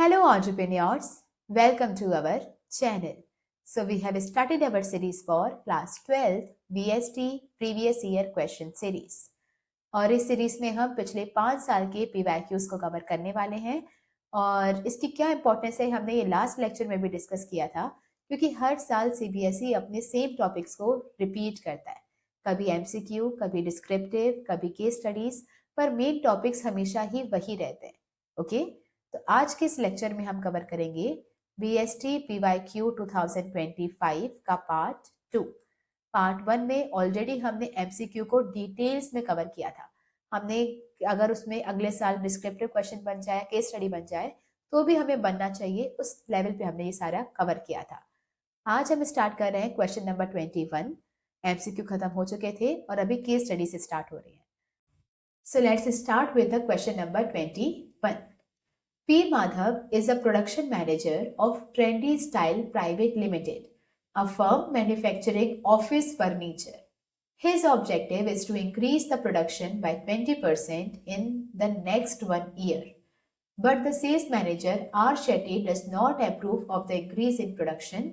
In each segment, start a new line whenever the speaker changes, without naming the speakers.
Hello, entrepreneurs. Welcome to our channel. So, we have started our series for class 12 VST Previous Year Question Series. और इस series में हम पिछले 5 साल के PYQs को कवर करने वाले हैं और इसकी क्या इंपॉर्टेंस है हमने ये लास्ट लेक्चर में भी डिस्कस किया था क्योंकि हर साल CBSE अपने सेम टॉपिक्स को रिपीट करता है, कभी MCQ, कभी डिस्क्रिप्टिव, कभी केस स्टडीज, पर मेन टॉपिक्स हमेशा ही वही रहते हैं. ओके, तो आज के इस लेक्चर में हम कवर करेंगे BST PYQ 2025 का पार्ट 2. पार्ट 1 में ऑलरेडी हमने MCQ को डिटेल्स में कवर किया था. हमने अगर उसमें अगले साल डिस्क्रिप्टिव क्वेश्चन बन जाए, केस स्टडी बन जाए, तो भी हमें बनना चाहिए, उस लेवल पे हमने ये सारा कवर किया था. आज हम स्टार्ट कर रहे हैं क्वेश्चन नंबर 21. MCQ खत्म हो चुके थे और अभी केस स्टडी से स्टार्ट हो रही है. So let's start with the question number 21. P. Madhav is a production manager of Trendy Style Private Limited, a firm manufacturing office furniture. His objective is to increase the production by 20% in the next 1 year. But the sales manager R. Shetty does not approve of the increase in production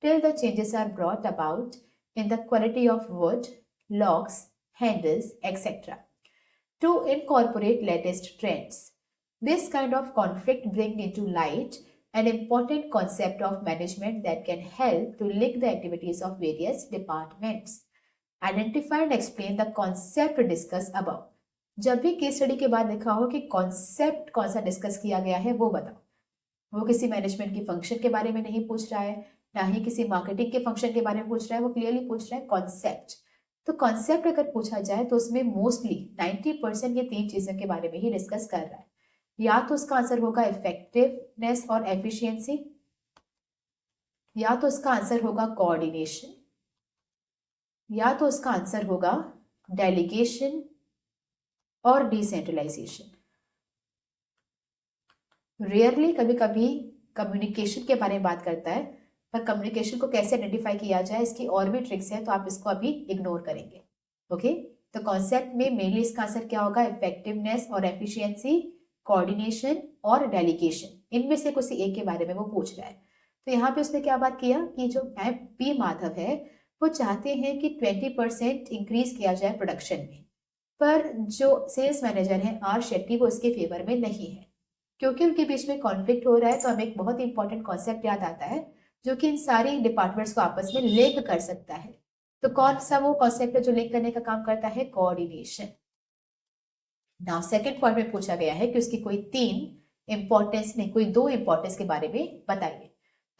till the changes are brought about in the quality of wood, locks, handles, etc. to incorporate latest trends. This kind of conflict brings into light an important concept of management that can help to link the activities of various departments. Identify and explain the concept discussed above. जब भी case study के बाद लिखा हो कि concept कौन सा discuss किया गया है वो बताओ. वो किसी मैनेजमेंट की फंक्शन के बारे में नहीं पूछ रहा है, ना ही किसी मार्केटिंग के फंक्शन के बारे में पूछ रहा है, वो क्लियरली पूछ रहा है कॉन्सेप्ट. तो कॉन्सेप्ट अगर पूछा जाए तो उसमें मोस्टली 90% ये 3 चीजों के बारे में ही डिस्कस कर रहा है. या तो उसका आंसर होगा इफेक्टिवनेस और एफिशिएंसी, या तो उसका आंसर होगा कोऑर्डिनेशन, या तो उसका आंसर होगा डेलीगेशन और डिसेंट्रलाइजेशन. रेयरली कभी कभी कम्युनिकेशन के बारे में बात करता है, पर कम्युनिकेशन को कैसे आइडेंटिफाई किया जाए इसकी और भी ट्रिक्स हैं, तो आप इसको अभी इग्नोर करेंगे. ओके, तो कॉन्सेप्ट में मेनली इसका आंसर क्या होगा? इफेक्टिवनेस और एफिशिएंसी, कोऑर्डिनेशन और डेलीगेशन. इनमें से किसी एक के बारे में वो पूछ रहा है. तो यहाँ पे उसने क्या बात किया कि जो P. माधव है वो चाहते हैं कि 20% इंक्रीज किया जाए प्रोडक्शन में, पर जो सेल्स मैनेजर है R. शेट्टी वो इसके फेवर में नहीं है. क्योंकि उनके बीच में कॉन्फ्लिक्ट हो रहा है, तो हमें एक बहुत इंपॉर्टेंट कॉन्सेप्ट याद आता है जो कि इन सारी डिपार्टमेंट्स को आपस में लिंक कर सकता है. तो कौन सा वो कॉन्सेप्ट है जो लिंक करने का काम करता है? कोऑर्डिनेशन. नाउ सेकंड पॉइंट में पूछा गया है कि उसकी कोई 3 इंपॉर्टेंस नहीं, कोई 2 इंपॉर्टेंस के बारे में बताइए.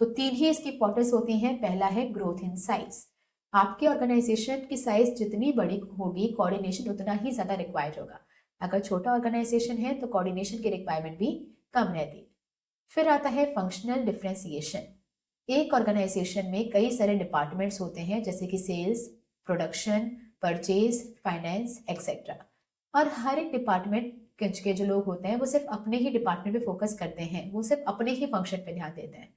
तो 3 ही इसकी इंपॉर्टेंस होती है. पहला है ग्रोथ इन साइज. आपके ऑर्गेनाइजेशन की साइज जितनी बड़ी होगी, कोऑर्डिनेशन उतना ही ज्यादा रिक्वायर्ड होगा. अगर छोटा ऑर्गेनाइजेशन है तो कोऑर्डिनेशन की रिक्वायरमेंट भी कम रहती है. फिर आता है फंक्शनल डिफरेंशिएशन. एक ऑर्गेनाइजेशन में कई सारे डिपार्टमेंट्स होते हैं, जैसे कि sales, production, purchase, finance etcetera. और हर एक डिपार्टमेंट के जो लोग होते हैं वो सिर्फ अपने ही डिपार्टमेंट पे फोकस करते हैं, वो सिर्फ अपने ही फंक्शन पे ध्यान देते हैं.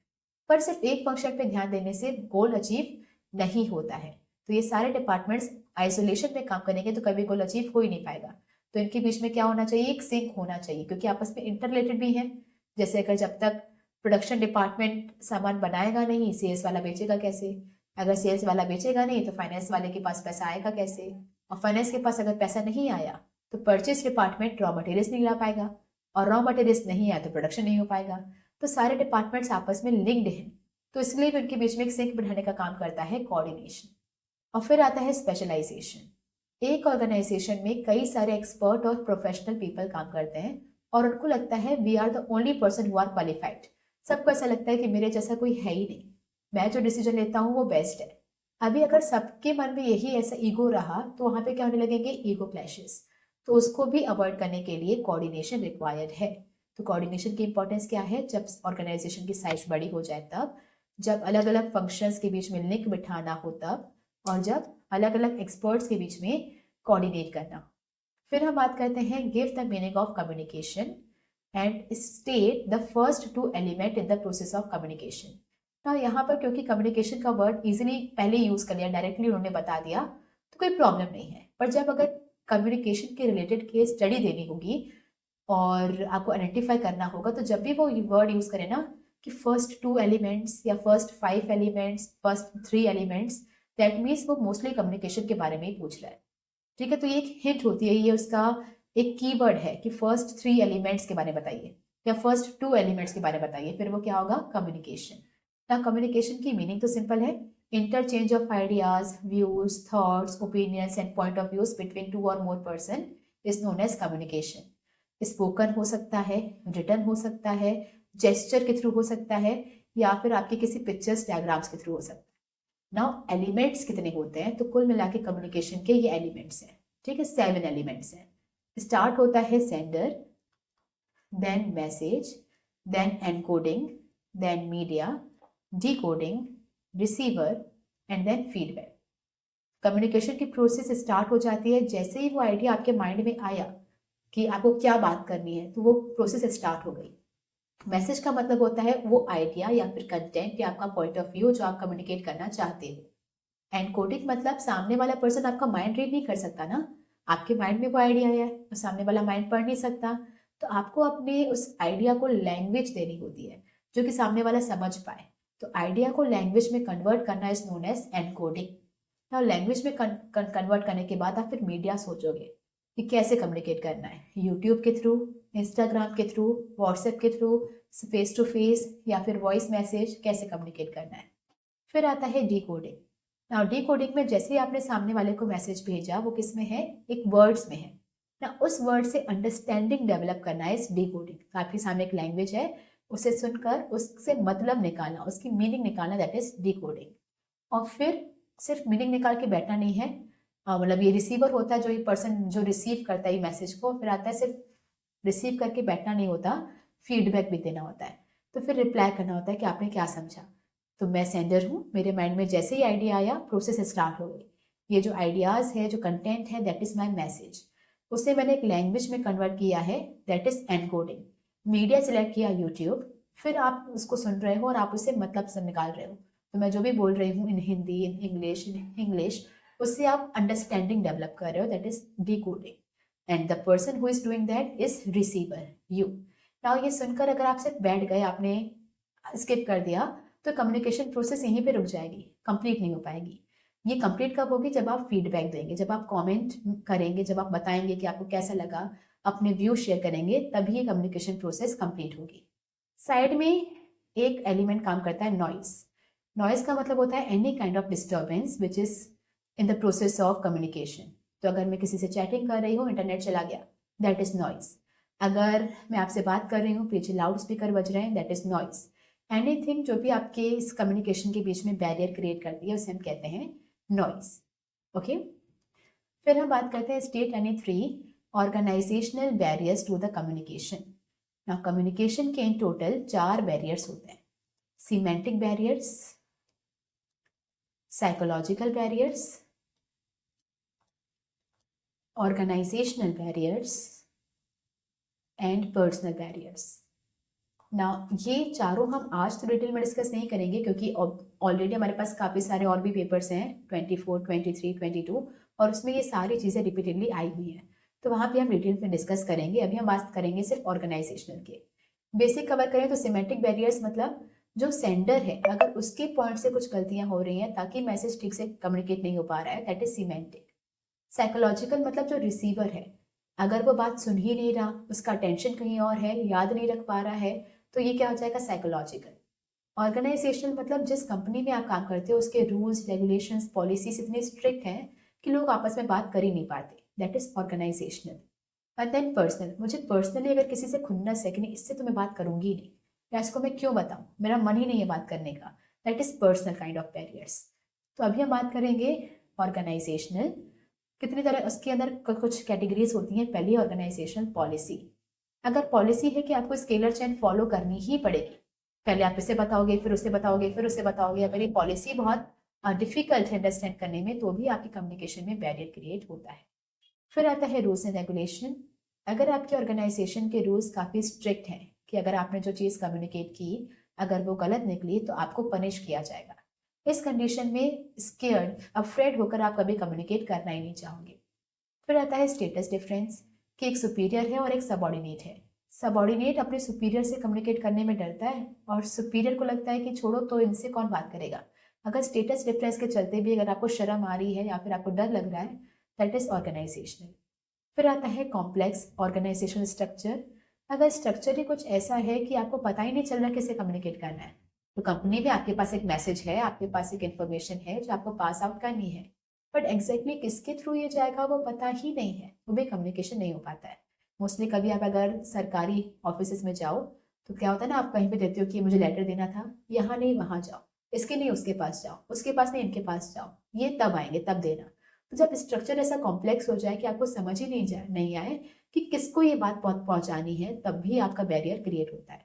पर सिर्फ एक फंक्शन पे ध्यान देने से गोल अचीव नहीं होता है. तो ये सारे डिपार्टमेंट्स आइसोलेशन में काम करेंगे तो कभी गोल अचीव हो ही नहीं पाएगा. तो इनके बीच में क्या होना चाहिए? एक सिंक होना चाहिए, क्योंकि आपस में इंटररिलेटेड भी है. जैसे अगर जब तक प्रोडक्शन डिपार्टमेंट सामान बनाएगा नहीं, सेल्स वाला बेचेगा कैसे? अगर सेल्स वाला बेचेगा नहीं तो फाइनेंस वाले के पास पैसा आएगा कैसे? और फाइनेंस के पास अगर पैसा नहीं आया तो परचेज डिपार्टमेंट रॉ मटेरियल्स नहीं ला पाएगा, और रॉ मटेरियल्स नहीं आया तो प्रोडक्शन नहीं हो पाएगा. तो सारे डिपार्टमेंट्स आपस में लिंक्ड हैं, तो इसलिए भी उनके बीच में एक सिंक बिठाने का काम करता है कोऑर्डिनेशन. और फिर आता है स्पेशलाइजेशन. एक ऑर्गेनाइजेशन में कई सारे एक्सपर्ट और प्रोफेशनल पीपल काम करते हैं और उनको लगता है we are the only person who are qualified. सबको ऐसा लगता है कि मेरे जैसा कोई है ही नहीं, मैं जो डिसीजन लेता हूँ वो बेस्ट है. अभी अगर सबके मन में यही ऐसा ईगो रहा तो वहां पे क्या होने लगेंगे? Ego clashes. तो उसको भी अवॉइड करने के लिए कोऑर्डिनेशन रिक्वायर्ड है. तो कोऑर्डिनेशन की इंपॉर्टेंस क्या है? जब ऑर्गेनाइजेशन की साइज बड़ी हो जाए तब, जब अलग अलग फंक्शंस के बीच में लिंक बिठाना हो तब, और जब अलग अलग एक्सपर्ट्स के बीच में कोऑर्डिनेट करना. फिर हम बात करते हैं give the meaning of communication and state the first 2 element in the process of communication. ना यहाँ पर क्योंकि कम्युनिकेशन का वर्ड इजीली पहले यूज कर लिया, डायरेक्टली उन्होंने बता दिया, तो कोई प्रॉब्लम नहीं है. पर जब अगर कम्युनिकेशन के रिलेटेड केस स्टडी देनी होगी और आपको आइडेंटिफाई करना होगा। तो जब भी वो वर्ड यूज करें ना कि फर्स्ट 2 एलिमेंट्स या first 5 elements, first 3 elements, that means वो मोस्टली कम्युनिकेशन के बारे में ही पूछ रहा है। ठीक है, तो ये एक हिंट होती है, ये उसका एक कीवर्ड है कि फर्स्ट 3 एलिमेंट्स के बारे में बताइए या फर्स्ट 2 एलिमेंट्स के बारे में बताइए, फिर वो क्या होगा, कम्युनिकेशन। ना कम्युनिकेशन की मीनिंग तो सिंपल है, interchange of ideas, views, thoughts, opinions and point of views between 2 और more person is known as communication. Spoken हो सकता है, रिटन हो सकता है, जेस्चर के थ्रू हो सकता है, या फिर आपके किसी पिक्चर्स डायग्राम्स के थ्रू हो सकता है। नाउ एलिमेंट्स कितने होते हैं, तो कुल मिला के कम्युनिकेशन के ये एलिमेंट्स हैं। ठीक है, 7 एलिमेंट्स हैं। स्टार्ट होता है sender, then message, then encoding, then media, decoding, receiver and then feedback. Communication की प्रोसेस स्टार्ट हो जाती है जैसे ही वो आइडिया आपके माइंड में आया कि आपको क्या बात करनी है, तो वो प्रोसेस स्टार्ट हो गई। मैसेज का मतलब होता है वो आइडिया या फिर कंटेंट या आपका पॉइंट ऑफ व्यू जो आप कम्युनिकेट करना चाहते हो। एनकोडिंग मतलब सामने वाला पर्सन आपका माइंड रीड नहीं कर सकता ना, आपके माइंड में वो आइडिया आया है तो सामने वाला माइंड पढ़ नहीं सकता, तो आपको अपने उस आइडिया को लैंग्वेज देनी होती है जो कि सामने वाला समझ पाए। तो आइडिया को लैंग्वेज में कन्वर्ट करना इज नोन एज एनकोडिंग। ना लैंग्वेज में कन्वर्ट करने के बाद आप फिर मीडिया सोचोगे कि कैसे कम्युनिकेट करना है, यूट्यूब के थ्रू, इंस्टाग्राम के थ्रू, व्हाट्सएप के थ्रू, फेस टू फेस या फिर वॉइस मैसेज, कैसे कम्युनिकेट करना है। फिर आता है डिकोडिंग। नाउ डिकोडिंग में जैसे ही आपने सामने वाले को मैसेज भेजा, वो किस में है, एक वर्ड्स में है ना, उस वर्ड से अंडरस्टैंडिंग डेवलप करना है इस डिकोडिंग। तो आपके सामने एक लैंग्वेज है, उसे सुनकर उससे मतलब निकालना, उसकी मीनिंग निकालना, दैट इज डिकोडिंग। और फिर सिर्फ मीनिंग निकाल के बैठना नहीं है, मतलब ये रिसीवर होता है, जो ये पर्सन जो रिसीव करता है ये मैसेज को, फिर आता है सिर्फ रिसीव करके बैठना नहीं होता, फीडबैक भी देना होता है। तो फिर रिप्लाई करना होता है कि आपने क्या समझा। तो मैं सेंडर हूँ, मेरे माइंड में जैसे ही आइडिया आया प्रोसेस स्टार्ट हो गई, ये जो आइडियाज है, जो कंटेंट है, दैट इज माई मैसेज, उसे मैंने एक लैंग्वेज में कन्वर्ट किया है, that is encoding. Media select किया यूट्यूब, फिर आप उसको सुन रहे हो और आप उसे मतलब से निकाल रहे हो। तो मैं जो भी बोल रही हूँ इन हिंदी, इन इंग्लिश, उससे आप अंडरस्टैंडिंग डेवलप कर रहे हो, that is decoding. And the person who is doing that is receiver, you. Now ये सुनकर अगर आप सिर्फ बैठ गए, आपने स्किप कर दिया, तो कम्युनिकेशन प्रोसेस यहीं पे रुक जाएगी, कंप्लीट नहीं हो पाएगी। ये कंप्लीट कब होगी, जब आप फीडबैक देंगे, जब आप कमेंट करेंगे, जब आप बताएंगे कि आपको कैसा लगा, अपने व्यू शेयर करेंगे, तभी ये कम्युनिकेशन प्रोसेस कंप्लीट होगी। साइड में एक एलिमेंट काम करता है, नॉइस। नॉइस का मतलब होता है any kind of disturbance which is in the process of communication. तो अगर मैं किसी से चैटिंग कर रही हूँ, इंटरनेट चला गया, दैट इज नॉइस। अगर मैं आपसे बात कर रही हूँ, पीछे लाउड स्पीकर बज रहे हैं, दैट इज नॉइस। एनीथिंग जो भी आपके इस कम्युनिकेशन के बीच में बैरियर क्रिएट करती है, उसे हम कहते हैं नॉइस। ओके, फिर हम बात करते हैं state any 3 organisational barriers to the communication. ना कम्युनिकेशन के इन टोटल 4 बैरियर्स होते हैं, semantic barriers, psychological barriers, organisational barriers and personal barriers. ना ये चारों हम आज तो डिटेल में डिस्कस नहीं करेंगे, क्योंकि ऑलरेडी हमारे पास काफ़ी सारे और भी पेपर्स हैं, 24, 23, 22, और उसमें ये सारी चीज़ें रिपीटेडली आई हुई हैं, तो वहाँ पे हम डिटेल में डिस्कस करेंगे। अभी हम बात करेंगे सिर्फ ऑर्गेनाइजेशनल के। बेसिक कवर करें तो सिमेट्रिक बैरियर्स मतलब जो सेंडर है, अगर उसके पॉइंट से कुछ गलतियां हो रही हैं ताकि मैसेज ठीक से कम्युनिकेट नहीं हो पा रहा है, दैट इज सीमेंटिक। साइकोलॉजिकल मतलब जो रिसीवर है, अगर वो बात सुन ही नहीं रहा, उसका अटेंशन कहीं और है, याद नहीं रख पा रहा है, तो ये क्या हो जाएगा, साइकोलॉजिकल। ऑर्गेनाइजेशनल मतलब जिस कंपनी में आप काम करते हो उसके रूल्स, रेगुलेशंस, पॉलिसीज इतने स्ट्रिक्ट हैं कि लोग आपस में बात कर ही नहीं पाते, that is organisational. And then personal, मुझे पर्सनली अगर किसी से खुन्नस है कि नहीं, इससे तो मैं बात करूंगी ही नहीं, या इसको मैं क्यों बताऊं, मेरा मन ही नहीं है बात करने का, that is personal kind of barriers. तो अभी हम बात करेंगे ऑर्गेनाइजेशनल। कितनी तरह उसके अंदर कुछ कैटेगरीज होती हैं। पहली ऑर्गेनाइजेशनल पॉलिसी। अगर पॉलिसी है कि आपको स्केलर चेन फॉलो करनी ही पड़ेगी, पहले आप इसे बताओगे, फिर उसे बताओगे, फिर उसे बताओगे, अगर ये पॉलिसी बहुत डिफिकल्ट है अंडरस्टैंड करने में, तो भी आपकी कम्युनिकेशन में बैरियर क्रिएट होता है। फिर आता है रूल्स एंड रेगुलेशन। अगर आपके ऑर्गेनाइजेशन के रूल्स काफ़ी स्ट्रिक्ट हैं कि अगर आपने जो चीज़ कम्युनिकेट की, अगर वो गलत निकली तो आपको पनिश किया जाएगा, इस कंडीशन में स्केयर्ड, अफ्रेड होकर आप कभी कम्युनिकेट करना ही नहीं चाहोगे। फिर आता है स्टेटस डिफरेंस। कि एक सुपीरियर है और एक सबऑर्डिनेट है। सबऑर्डिनेट अपने सुपीरियर से कम्युनिकेट करने में डरता है और सुपीरियर को लगता है कि छोड़ो तो इनसे कौन बात करेगा। अगर स्टेटस डिफरेंस के चलते भी अगर आपको शर्म आ रही है या फिर आपको डर लग रहा है, दैट इज ऑर्गेनाइजेशनल। फिर आता है कॉम्प्लेक्स ऑर्गेनाइजेशनल स्ट्रक्चर। अगर स्ट्रक्चर ही कुछ ऐसा है कि आपको पता ही नहीं चल रहा किससे कम्युनिकेट करना है, तो कंपनी में आपके पास एक मैसेज है, आपके पास एक इन्फॉर्मेशन है जो आपको पास आउट करनी है, बट एग्जैक्टली किसके थ्रू ये जाएगा वो पता ही नहीं है, वो भी कम्युनिकेशन नहीं हो पाता है। मोस्टली कभी आप अगर सरकारी ऑफिस में जाओ तो क्या होता है ना, आप कहीं पे देते हो कि मुझे लेटर देना था, यहाँ नहीं वहाँ जाओ, इसके नहीं उसके पास जाओ, उसके पास नहीं इनके पास जाओ, ये तब आएंगे तब देना। तो जब स्ट्रक्चर ऐसा कॉम्प्लेक्स हो जाए कि आपको समझ ही नहीं आए कि किसको ये बात पहुंचानी है, तब भी आपका बैरियर क्रिएट होता है।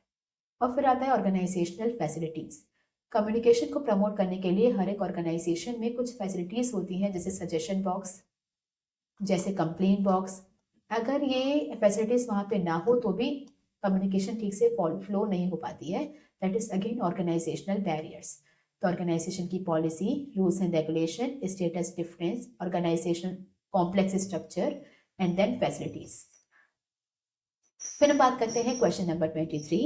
और फिर आता है ऑर्गेनाइजेशनल फैसिलिटीज। कम्युनिकेशन को प्रमोट करने के लिए हर एक ऑर्गेनाइजेशन में कुछ फैसिलिटीज होती हैं, जैसे सजेशन बॉक्स, जैसे कंप्लेन बॉक्स। अगर ये फैसिलिटीज वहां पे ना हो तो भी कम्युनिकेशन ठीक से फ्लो नहीं हो पाती है। That is again organisational barriers. तो ऑर्गेनाइजेशन की policy, rules and regulation, status difference, organisation complex structure and then facilities. फिर हम बात करते हैं क्वेश्चन नंबर 23।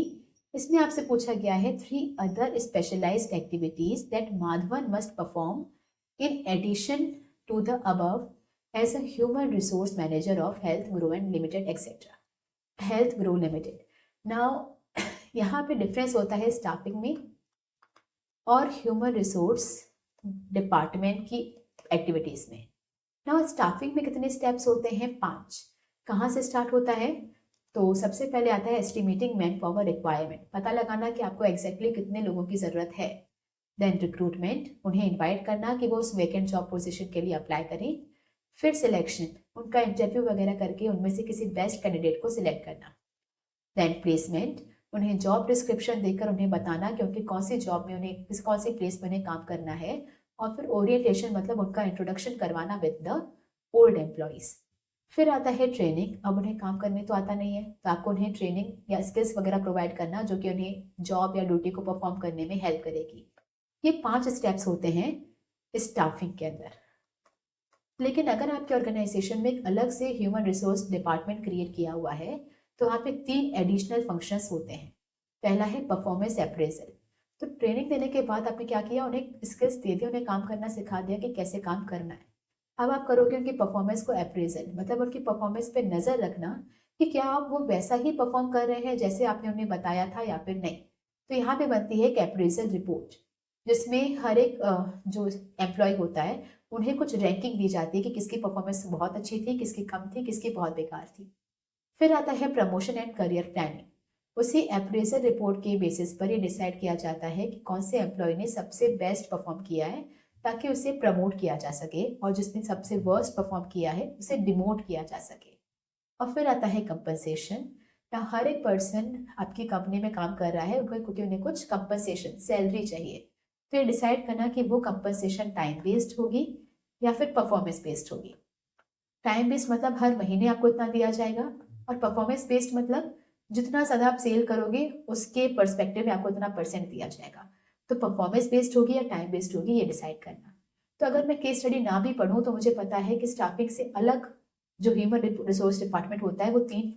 इसमें आपसे पूछा गया है 3 other specialised activities that Madhavan must perform in addition to the above as a human resource manager of Health Grow and Limited etcetera, Health Grow Limited. Now यहाँ पे डिफरेंस होता है स्टाफिंग में और ह्यूमन रिसोर्स डिपार्टमेंट की activities में। Now staffing में कितने स्टेप्स होते हैं? 5। कहाँ से स्टार्ट होता है? तो सबसे पहले आता है एस्टिमेटिंग मैन पावर रिक्वायरमेंट, पता लगाना कि आपको एग्जैक्टली कितने लोगों की जरूरत है। देन रिक्रूटमेंट, उन्हें इन्वाइट करना कि वो उस वेकेंट जॉब पोजीशन के लिए अप्लाई करें। फिर सिलेक्शन, उनका इंटरव्यू वगैरह करके उनमें से किसी बेस्ट कैंडिडेट को सिलेक्ट करना। देन प्लेसमेंट, उन्हें जॉब डिस्क्रिप्शन देकर उन्हें बताना कि उनकी कौन सी जॉब में उन्हें कौन सी प्लेस में उन्हें काम करना है। और फिर ओरिएंटेशन, मतलब उनका इंट्रोडक्शन करवाना विद द ओल्ड एम्प्लॉयज। फिर आता है ट्रेनिंग। अब उन्हें काम करने तो आता नहीं है, तो आपको उन्हें ट्रेनिंग या स्किल्स वगैरह प्रोवाइड करना जो कि उन्हें जॉब या ड्यूटी को परफॉर्म करने में हेल्प करेगी। ये 5 स्टेप्स होते हैं स्टाफिंग के अंदर। लेकिन अगर आपके ऑर्गेनाइजेशन में एक अलग से ह्यूमन रिसोर्स डिपार्टमेंट क्रिएट किया हुआ है, तो वहाँ पे 3 एडिशनल फंक्शंस होते हैं। पहला है परफॉर्मेंस अप्रेजल। तो ट्रेनिंग देने के बाद आपने क्या किया, उन्हें स्किल्स दे दी, उन्हें काम करना सिखा दिया कि कैसे काम करना है। अब आप करोगे उनकी परफॉर्मेंस को अप्रेजल, मतलब उनकी परफॉर्मेंस पे नजर रखना कि क्या आप वो वैसा ही परफॉर्म कर रहे हैं जैसे आपने उन्हें बताया था या फिर नहीं। तो यहाँ पे बनती है एक अप्रेजल रिपोर्ट, जिसमें हर एक जो एम्प्लॉय होता है उन्हें कुछ रैंकिंग दी जाती है कि किसकी परफॉर्मेंस बहुत अच्छी थी, किसकी कम थी, किसकी बहुत बेकार थी। फिर आता है प्रमोशन एंड करियर प्लानिंग। उसी अप्रेजल रिपोर्ट के बेसिस पर ये डिसाइड किया जाता है कि कौन से एम्प्लॉय ने सबसे बेस्ट परफॉर्म किया है, ताकि उसे प्रमोट किया जा सके, और जिसने सबसे वर्स्ट परफॉर्म किया है उसे डिमोट किया जा सके। और फिर आता है कंपनसेशन। ना हर एक पर्सन आपकी कंपनी में काम कर रहा है, क्योंकि उन्हें कुछ कंपनसेशन सैलरी चाहिए। तो ये डिसाइड करना कि वो कंपनसेशन टाइम बेस्ड होगी या फिर परफॉर्मेंस बेस्ड होगी। टाइम बेस्ड मतलब हर महीने आपको इतना दिया जाएगा, और परफॉर्मेंस बेस्ड मतलब जितना ज़्यादा आप सेल करोगे उसके परस्पेक्टिव में आपको इतना परसेंट दिया जाएगा। तो परफॉर्मेंस बेस्ड होगी या टाइम बेस्ड होगी, ये डिसाइड करना। तो अगर मैं केस स्टडी ना भी पढ़ूँ तो मुझे पता है कि स्टाफिंग से अलग जो ह्यूमन रिसोर्स डिपार्टमेंट होता है वो 3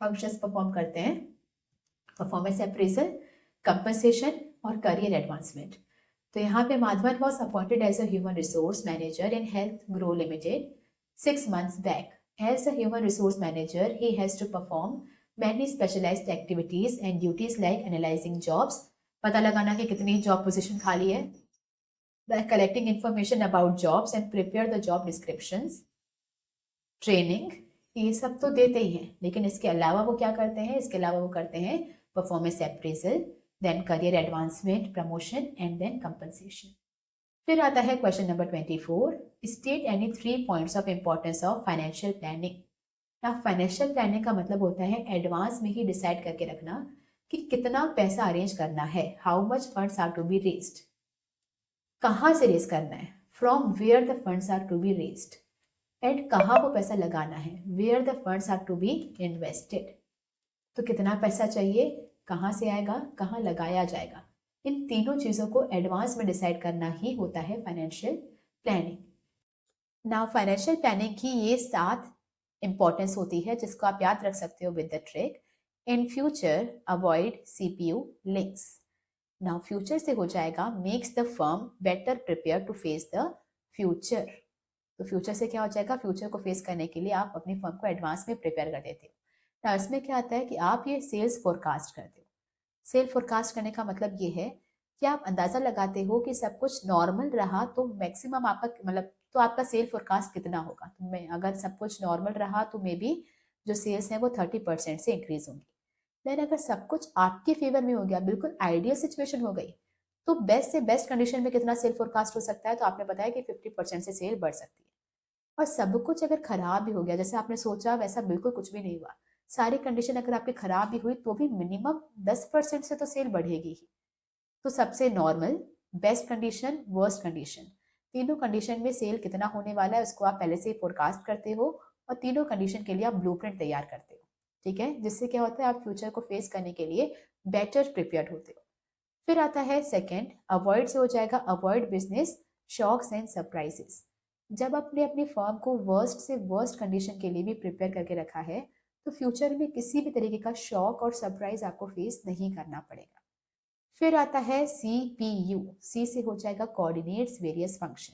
फंक्शंस परफॉर्म करते हैं: परफॉर्मेंस अप्रेजल, कंपनसेशन और करियर एडवांसमेंट। तो यहाँ पे Madhavan was appointed as a human resource manager in Health Grow Limited 6 months back. As a human resource manager, he has to perform many specialized activities and duties like analyzing jobs, पता लगाना कि कितनी job position खाली है, collecting information about jobs and prepare the job descriptions, training, ये सब तो देते ही हैं, लेकिन इसके अलावा वो क्या करते हैं? इसके अलावा वो करते हैं performance appraisal, then career advancement, promotion and then compensation. फिर आता है question number 24। State any 3 points of importance of financial planning. ना फाइनेंशियल प्लानिंग का मतलब होता है एडवांस में ही डिसाइड करके रखना कि कितना पैसा अरेंज करना है, how much funds are to be raised, कहाँ से रेज करना है, from where the funds are to be raised, and कहाँ वो पैसा लगाना है, where the funds are to be invested. तो कितना पैसा चाहिए, कहाँ से आएगा, कहाँ लगाया जाएगा, इन तीनों चीजों को एडवांस में डिसाइड करना ही होता है financial planning. Now financial planning की ये 7 इंपॉर्टेंस होती है जिसको आप याद रख सकते हो with the trick. In future avoid CPU links. Now future से हो जाएगा makes the firm better prepare to face the future. तो फ्यूचर से क्या हो जाएगा, फ्यूचर को फेस करने के लिए आप अपनी फर्म को एडवांस में प्रिपेयर कर देते हो। ना इसमें क्या आता है कि आप ये सेल्स फोरकास्ट करते हो। सेल फोरकास्ट करने का मतलब ये है कि आप अंदाजा लगाते हो कि सब कुछ नॉर्मल रहा तो मैक्सिमम आपका मतलब तो आपका सेल फोरकास्ट कितना होगा। तो मैं अगर सब कुछ नॉर्मल रहा तो मे बी जो सेल्स हैं वो 30% से इंक्रीज होंगी। देन अगर सब कुछ आपके फेवर में हो गया, बिल्कुल आइडियल सिचुएशन हो गई, तो बेस्ट से बेस्ट कंडीशन में कितना सेल फोरकास्ट हो सकता है, तो आपने बताया कि 50% से सेल बढ़ सकती है। और सब कुछ अगर खराब भी हो गया, जैसे आपने सोचा वैसा बिल्कुल कुछ भी नहीं हुआ, सारी कंडीशन अगर आपकी खराब भी हुई तो भी मिनिमम 10% से तो सेल बढ़ेगी ही। तो सबसे normal, best condition, worst condition, तीनों कंडीशन में सेल कितना होने वाला है उसको आप पहले से ही फोरकास्ट करते हो और तीनों कंडीशन के लिए आप ब्लूप्रिंट तैयार करते हो। ठीक है, जिससे क्या होता है आप फ्यूचर को फेस करने के लिए बेटर प्रिपेयर्ड होते हो। फिर आता है सेकंड, अवॉइड से हो जाएगा avoid business shocks and surprises. जब आपने अपनी फर्म को वर्स्ट से वर्स्ट कंडीशन के लिए भी प्रिपेयर करके रखा है तो फ्यूचर में किसी भी तरीके का शॉक और सरप्राइज आपको फेस नहीं करना पड़ेगा। फिर आता है CPU। सी से हो जाएगा कोऑर्डिनेट्स वेरियस फंक्शन।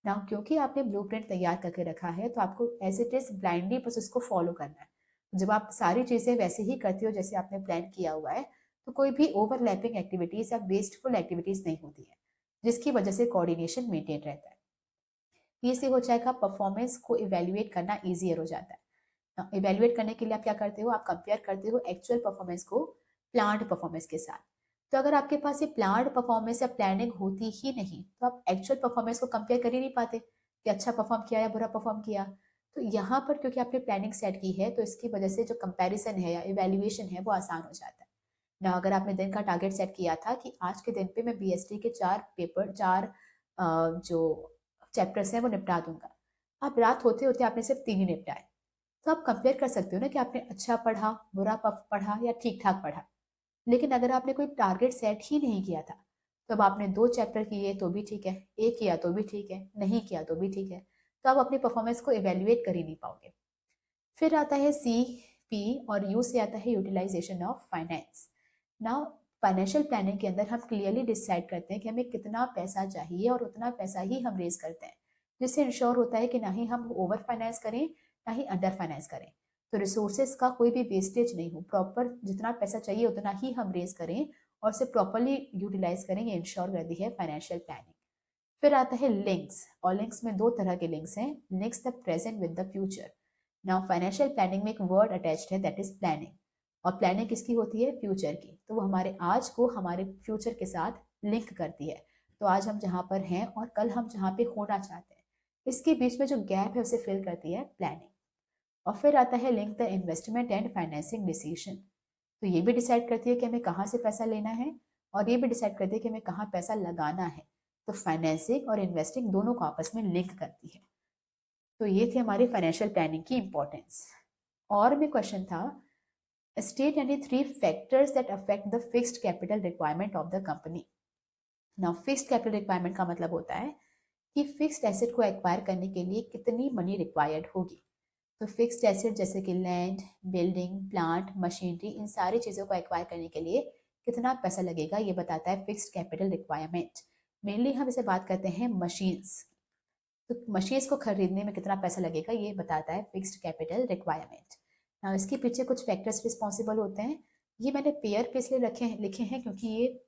ना क्योंकि आपने ब्लूप्रिंट तैयार करके रखा है तो आपको एज इट इज ब्लाइंडली बस उसको फॉलो करना है। जब आप सारी चीजें वैसे ही करते हो जैसे आपने प्लान किया हुआ है तो कोई भी ओवरलैपिंग एक्टिविटीज या वेस्टफुल एक्टिविटीज नहीं होती है, जिसकी वजह से कोऑर्डिनेशन मेंटेन रहता है। ये से हो जाएगा परफॉर्मेंस को इवेल्युएट करना ईजियर हो जाता है। इवेल्युएट करने के लिए आप क्या करते हो, आप कंपेयर करते हो एक्चुअल परफॉर्मेंस को प्लान्ड परफॉर्मेंस के साथ। तो अगर आपके पास ये प्लान्ड परफॉर्मेंस या प्लानिंग होती ही नहीं तो आप एक्चुअल परफॉर्मेंस को कंपेयर कर ही नहीं पाते कि अच्छा परफॉर्म किया या बुरा परफॉर्म किया। तो यहाँ पर क्योंकि आपने प्लानिंग सेट की है तो इसकी वजह से जो कंपैरिजन है या इवेल्युएशन है वो आसान हो जाता है ना। अगर आपने दिन का टारगेट सेट किया था कि आज के दिन पे मैं BST के 4 जो चैप्टर्स हैं वो निपटा दूंगा, अब रात होते होते आपने सिर्फ 3 ही निपटाए, तो आप कंपेयर कर सकते हो ना कि आपने अच्छा पढ़ा, बुरा पढ़ा या ठीक ठाक पढ़ा। लेकिन अगर आपने कोई टारगेट सेट ही नहीं किया था तो अब आपने 2 चैप्टर किए तो भी ठीक है, एक किया तो भी ठीक है, नहीं किया तो भी ठीक है, तो आप अपनी परफॉर्मेंस को इवेल्युएट कर ही नहीं पाओगे। फिर आता है CP और यू से आता है utilisation of finance. Now financial planning के अंदर हम क्लियरली डिसाइड करते हैं कि हमें कितना पैसा चाहिए और उतना पैसा ही हम रेज करते हैं, जिससे इंश्योर होता है कि ना ही हम ओवर फाइनेंस करें ना ही अंडर फाइनेंस करें। तो रिसोर्सेज का कोई भी वेस्टेज नहीं हो, प्रॉपर जितना पैसा चाहिए उतना ही हम रेज करें और उसे प्रॉपरली यूटिलाइज करें, ये इंश्योर करती है फाइनेंशियल प्लानिंग। फिर आता है लिंक्स, और लिंक्स में 2 तरह के लिंक्स हैं, links the present with the future. Now financial planning में एक वर्ड अटैच्ड है दैट इज प्लानिंग, और प्लानिंग किसकी होती है, फ्यूचर की। तो वो हमारे आज को हमारे फ्यूचर के साथ लिंक करती है। तो आज हम जहाँ पर हैं और कल हम जहाँ पे होना चाहते हैं, इसके बीच में जो गैप है उसे फिल करती है प्लानिंग। और फिर आता है link the investment and financing decision. तो ये भी डिसाइड करती है कि हमें कहाँ से पैसा लेना है और ये भी डिसाइड करती है कि हमें कहाँ पैसा लगाना है। तो फाइनेंसिंग और इन्वेस्टिंग दोनों को आपस में लिंक करती है। तो ये थी हमारी फाइनेंशियल प्लानिंग की इंपॉर्टेंस। और भी क्वेश्चन था, state any 3 factors that affect the fixed capital requirement of the company. Now fixed capital requirement का मतलब होता है कि फिक्स्ड एसेट को एक्वायर करने के लिए कितनी मनी रिक्वायर्ड होगी। तो फिक्स्ड एसेट जैसे कि लैंड, बिल्डिंग, प्लांट, मशीनरी, इन सारी चीज़ों को एक्वायर करने के लिए कितना पैसा लगेगा ये बताता है फिक्स्ड कैपिटल रिक्वायरमेंट। मेनली हम इसे बात करते हैं मशीन्स, तो मशीन्स को खरीदने में कितना पैसा लगेगा ये बताता है फिक्स्ड कैपिटल रिक्वायरमेंट। ना इसके पीछे कुछ फैक्टर्स रिस्पॉन्सिबल होते हैं, ये मैंने पेयर पे इसलिए लिखे हैं क्योंकि ये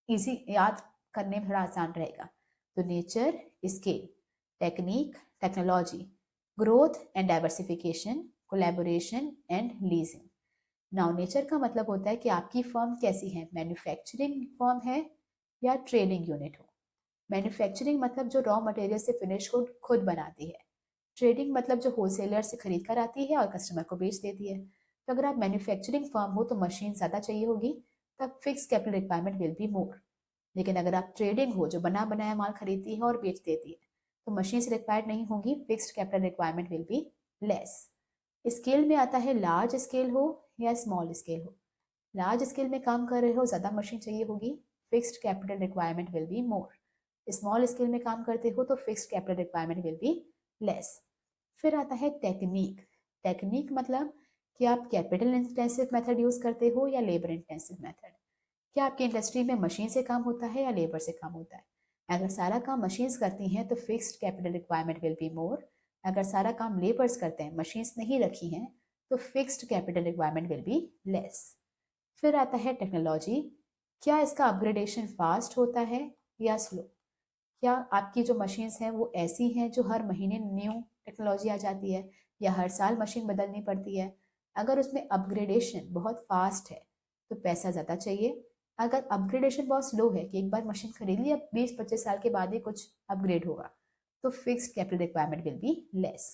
इजी याद करने में थोड़ा आसान रहेगा। तो nature, scale, technique, technology, growth and diversification, collaboration and leasing. Now nature का मतलब होता है कि आपकी फर्म कैसी है, मैन्युफैक्चरिंग फर्म है या ट्रेडिंग यूनिट हो। मैन्युफैक्चरिंग मतलब जो रॉ मटेरियल से फिनिश गुड खुद बनाती है, ट्रेडिंग मतलब जो होलसेलर से खरीद कर आती है और कस्टमर को बेच देती है। तो अगर आप मैन्युफैक्चरिंग फर्म हो तो मशीन ज़्यादा चाहिए होगी, तब fix capital requirement will be मोर। लेकिन अगर आप ट्रेडिंग हो जो बना बनाया माल खरीदती है और बेच देती है तो मशीन से रिक्वायर्ड नहीं होगी, fixed capital requirement will be less. Scale में आता है लार्ज स्केल हो या स्मॉल स्केल हो। लार्ज स्केल में काम कर रहे हो ज़्यादा मशीन चाहिए होगी, fixed capital requirement will be more. Small scale में काम करते हो तो fixed capital requirement will be less. फिर आता है टेक्निक। टेक्निक मतलब कि आप कैपिटल इंटेंसिव मेथड यूज करते हो या लेबर इंटेंसिव मेथड। क्या आपकी इंडस्ट्री में मशीन से काम होता है या लेबर से काम होता है? अगर सारा काम मशीन्स करती हैं तो fixed capital requirement will be मोर। अगर सारा काम लेबर्स करते हैं, मशीन्स नहीं रखी हैं, तो fixed capital requirement will be less. फिर आता है टेक्नोलॉजी। क्या इसका अपग्रेडेशन फास्ट होता है या स्लो? क्या आपकी जो मशीन्स हैं वो ऐसी हैं जो हर महीने न्यू टेक्नोलॉजी आ जाती है या हर साल मशीन बदलनी पड़ती है? अगर उसमें अपग्रेडेशन बहुत फास्ट है तो पैसा ज़्यादा चाहिए। अगर अपग्रेडेशन बहुत स्लो है कि एक बार मशीन खरीद ली, अब 20-25 साल के बाद ही कुछ अपग्रेड होगा, तो fixed capital requirement will be less.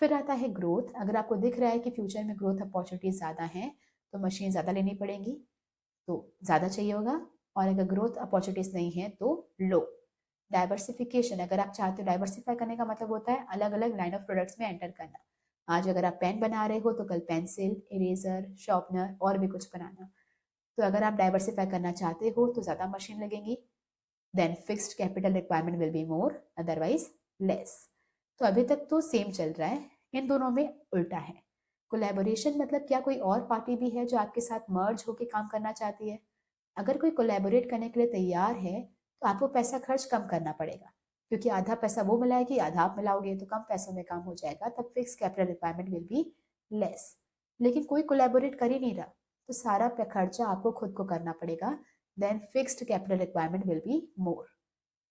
फिर आता है ग्रोथ। अगर आपको दिख रहा है कि फ्यूचर में ग्रोथ अपॉर्चुनिटीज ज़्यादा हैं तो मशीन ज़्यादा लेनी पड़ेगी, तो ज़्यादा चाहिए होगा। और अगर ग्रोथ अपॉर्चुनिटीज नहीं है तो लो। डाइवर्सिफिकेशन। अगर आप चाहते हो, डाइवर्सिफाई करने का मतलब होता है अलग अलग लाइन ऑफ प्रोडक्ट्स में एंटर करना। आज अगर आप पेन बना रहे हो तो कल पेंसिल, इरेजर, शार्पनर और भी कुछ बनाना। तो अगर आप डाइवर्सिफाई करना चाहते हो तो ज़्यादा मशीन लगेंगी, then fixed capital requirement will be more, otherwise less. तो अभी तक तो सेम चल रहा है, इन दोनों में उल्टा है। कोलैबोरेशन मतलब क्या कोई और पार्टी भी है जो आपके साथ मर्ज होकर काम करना चाहती है? अगर कोई कोलैबोरेट करने के लिए तैयार है तो आपको पैसा खर्च कम करना पड़ेगा, क्योंकि आधा पैसा वो मिलाएगी, आधा आप मिलाओगे, तो कम पैसों में काम हो जाएगा, तब fix capital requirement will be less. लेकिन कोई कोलैबोरेट कर ही नहीं रहा तो सारा खर्चा आपको खुद को करना पड़ेगा, then fixed capital requirement will be more.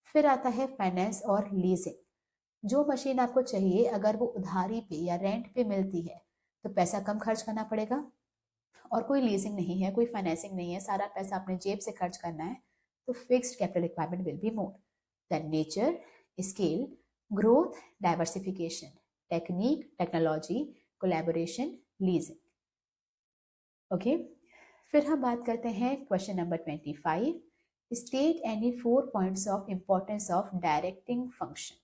फिर आता है फाइनेंस और लीजिंग। जो मशीन आपको चाहिए अगर वो उधारी पे या रेंट पे मिलती है तो पैसा कम खर्च करना पड़ेगा, और कोई लीजिंग नहीं है, कोई फाइनेंसिंग नहीं है, सारा पैसा अपने जेब से खर्च करना है, तो fixed capital requirement will be more. Then nature, scale, growth, diversification, technique, technology, collaboration, leasing. Okay, फिर हम बात करते हैं question number 25। State any 4 points of importance of directing function.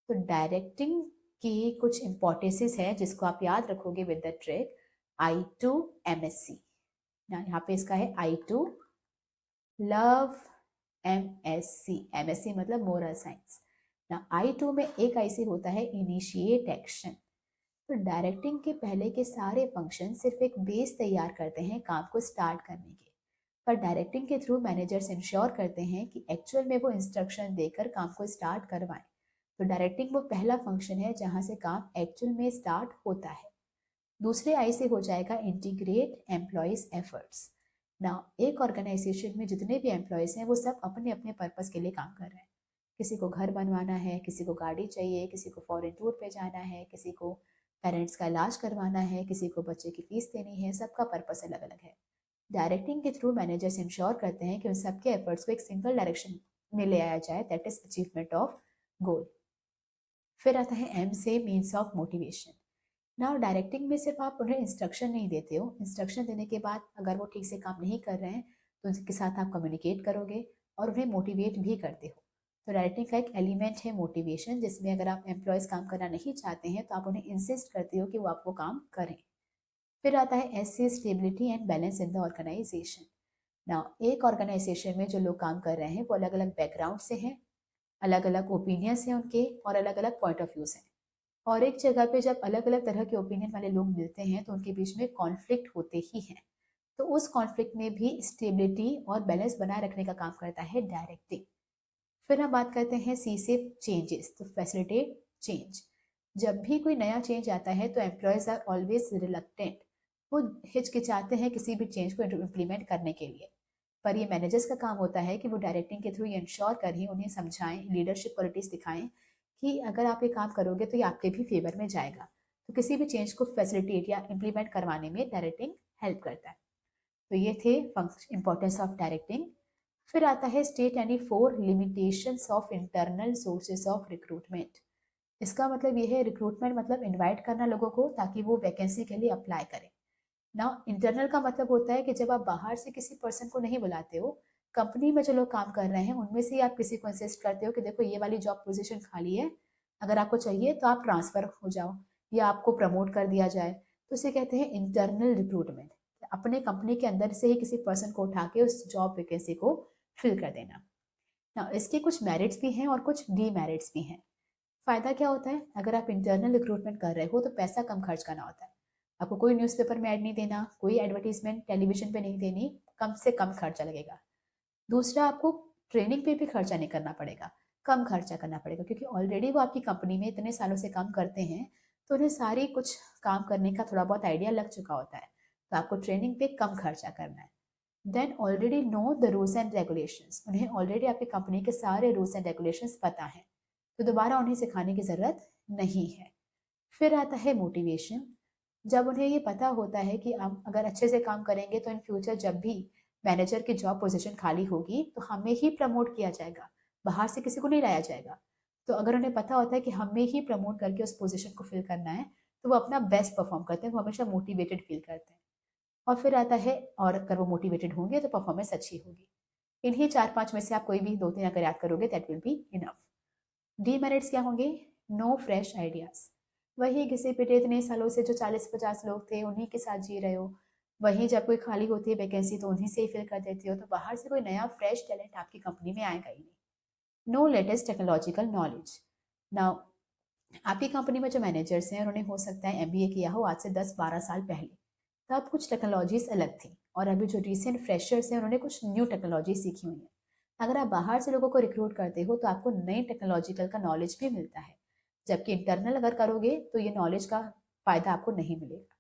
तो डायरेक्टिंग की कुछ इंपॉर्टेंसेस है जिसको आप याद रखोगे with the trick I2 MSc। यहाँ पे इसका है I2 लव MSc। MSc मतलब मोरल साइंस ना। I2 में एक IC होता है इनिशिएट एक्शन। तो डायरेक्टिंग के पहले के सारे फंक्शन सिर्फ एक बेस तैयार करते हैं काम को स्टार्ट करने के, पर डायरेक्टिंग के थ्रू मैनेजर्स इंश्योर करते हैं कि एक्चुअल में वो इंस्ट्रक्शन देकर काम को स्टार्ट करवाएं। तो डायरेक्टिंग वो पहला फंक्शन है जहां से काम एक्चुअल में स्टार्ट होता है। दूसरे आई से हो जाएगा इंटीग्रेट एम्प्लॉयज एफर्ट्स। ना एक ऑर्गेनाइजेशन में जितने भी एम्प्लॉयज हैं वो सब अपने अपने पर्पस के लिए काम कर रहे हैं। किसी को घर बनवाना है, किसी को गाड़ी चाहिए, किसी को फॉरेन टूर पे जाना है, किसी को पेरेंट्स का इलाज करवाना है, किसी को बच्चे की फीस देनी है, सबका पर्पस अलग अलग है। डायरेक्टिंग के थ्रू मैनेजर्स इंश्योर करते हैं कि उन सबके एफर्ट्स को एक सिंगल डायरेक्शन में ले आया जाए, that is achievement of goal. फिर आता है एम से means of motivation. Now directing में सिर्फ आप उन्हें इंस्ट्रक्शन नहीं देते हो, इंस्ट्रक्शन देने के बाद अगर वो ठीक से काम नहीं कर रहे हैं तो उनके साथ आप कम्युनिकेट करोगे और उन्हें मोटिवेट भी करते हो। तो डायरेक्टिंग का एक एलिमेंट है मोटिवेशन, जिसमें अगर आप एम्प्लॉयज़ काम करना नहीं चाहते हैं तो आप उन्हें इंसिस्ट करते हो कि वो आपको काम करें। फिर आता है S C, stability and balance in the organisation. Now एक ऑर्गेनाइजेशन में जो लोग काम कर रहे हैं वो अलग अलग बैकग्राउंड से हैं, अलग अलग ओपिनियंस हैं उनके, और अलग अलग पॉइंट ऑफ व्यूज हैं। और एक जगह पे जब अलग अलग तरह के ओपिनियन वाले लोग मिलते हैं तो उनके बीच में कॉन्फ्लिक्ट होते ही हैं। तो उस कॉन्फ्लिक्ट में भी स्टेबिलिटी और बैलेंस बनाए रखने का काम करता है डायरेक्टिंग। फिर हम बात करते हैं सी से चेंजेस, तो फैसिलिटेट चेंज। जब भी कोई नया चेंज आता है तो एम्प्लॉयज आर ऑलवेज रिलक्टेंट, वो हिचकिचाते हैं किसी भी चेंज को इम्प्लीमेंट करने के लिए। पर ये मैनेजर्स का काम होता है कि वो डायरेक्टिंग के थ्रू ये इंश्योर करें, उन्हें समझाएं, लीडरशिप क्वालिटीज दिखाएं कि अगर आप ये काम करोगे तो ये आपके भी फेवर में जाएगा। तो किसी भी चेंज को फैसिलिटेट या इम्प्लीमेंट करवाने में डायरेक्टिंग हेल्प करता है। तो ये थे इंपॉर्टेंस ऑफ डायरेक्टिंग। फिर आता है state any 4 limitations of internal sources of recruitment. इसका मतलब ये है, रिक्रूटमेंट मतलब इनवाइट करना लोगों को ताकि वो वैकेंसी के लिए अप्लाई करें। ना इंटरनल का मतलब होता है कि जब आप बाहर से किसी पर्सन को नहीं बुलाते हो, कंपनी में जो लोग काम कर रहे हैं उनमें से ही आप किसी को इंसिस्ट करते हो कि देखो ये वाली जॉब पोजीशन खाली है, अगर आपको चाहिए तो आप ट्रांसफर हो जाओ या आपको प्रमोट कर दिया जाए। तो इसे कहते हैं इंटरनल रिक्रूटमेंट। अपने कंपनी के अंदर से ही किसी पर्सन को उठा के उस जॉब वैकेंसी को फिल कर देना। ना इसके कुछ मेरिट्स भी हैं और कुछ डीमेरिट्स भी हैं। फ़ायदा क्या होता है? अगर आप इंटरनल रिक्रूटमेंट कर रहे हो तो पैसा कम खर्च करना होता है। आपको कोई न्यूज़पेपर में ऐड नहीं देना, कोई एडवर्टाइज़मेंट टेलीविज़न पे नहीं देनी, कम से कम खर्चा लगेगा। दूसरा, आपको ट्रेनिंग पे भी खर्चा नहीं करना पड़ेगा, कम खर्चा करना पड़ेगा, क्योंकि ऑलरेडी वो आपकी कंपनी में इतने सालों से काम करते हैं, तो उन्हें सारी कुछ काम करने का थोड़ा बहुत आइडिया लग चुका होता है। तो आपको ट्रेनिंग पे कम खर्चा करना है। Then already know the rules and regulations, उन्हें ऑलरेडी आपकी कंपनी के सारे रूल्स एंड रेगुलेशंस पता है, तो दोबारा उन्हें सिखाने की ज़रूरत नहीं है। फिर आता है मोटिवेशन। जब उन्हें ये पता होता है कि हम अगर अच्छे से काम करेंगे तो इन फ्यूचर जब भी मैनेजर की जॉब पोजीशन खाली होगी तो हमें ही प्रमोट किया जाएगा, बाहर से किसी को नहीं लाया जाएगा। तो अगर उन्हें पता होता है कि हमें ही प्रमोट करके उस पोजीशन को फिल करना है, तो वो अपना बेस्ट परफॉर्म करते हैं, वो हमेशा मोटिवेटेड फील करते हैं। और फिर आता है, और अगर वो मोटिवेटेड होंगे तो परफॉर्मेंस अच्छी होगी। इन्हीं 4-5 में से आप कोई भी 2-3 अगर याद करोगे that will be enough. Demerits क्या होंगे? No fresh ideas. वही घिसे-पिटे इतने सालों से जो 40-50 लोग थे उन्हीं के साथ जी रहे हो। वहीं जब कोई खाली होती है वैकेंसी तो उन्हीं से ही फिल कर देते हो, तो बाहर से कोई नया फ्रेश टैलेंट आपकी कंपनी में आएगा ही नहीं। No latest technological knowledge. Now आपकी कंपनी में जो मैनेजर्स हैं उन्होंने हो सकता है एमबीए किया हो आज से 10-12 साल पहले, तब कुछ टेक्नोलॉजीज अलग थी, और अभी जो रिसेंट फ्रेशर्स हैं उन्होंने कुछ न्यू टेक्नोलॉजी सीखी हुई है। अगर आप बाहर से लोगों को रिक्रूट करते हो तो आपको नई टेक्नोलॉजिकल का नॉलेज भी मिलता है, जबकि इंटरनल अगर करोगे तो ये नॉलेज का फ़ायदा आपको नहीं मिलेगा।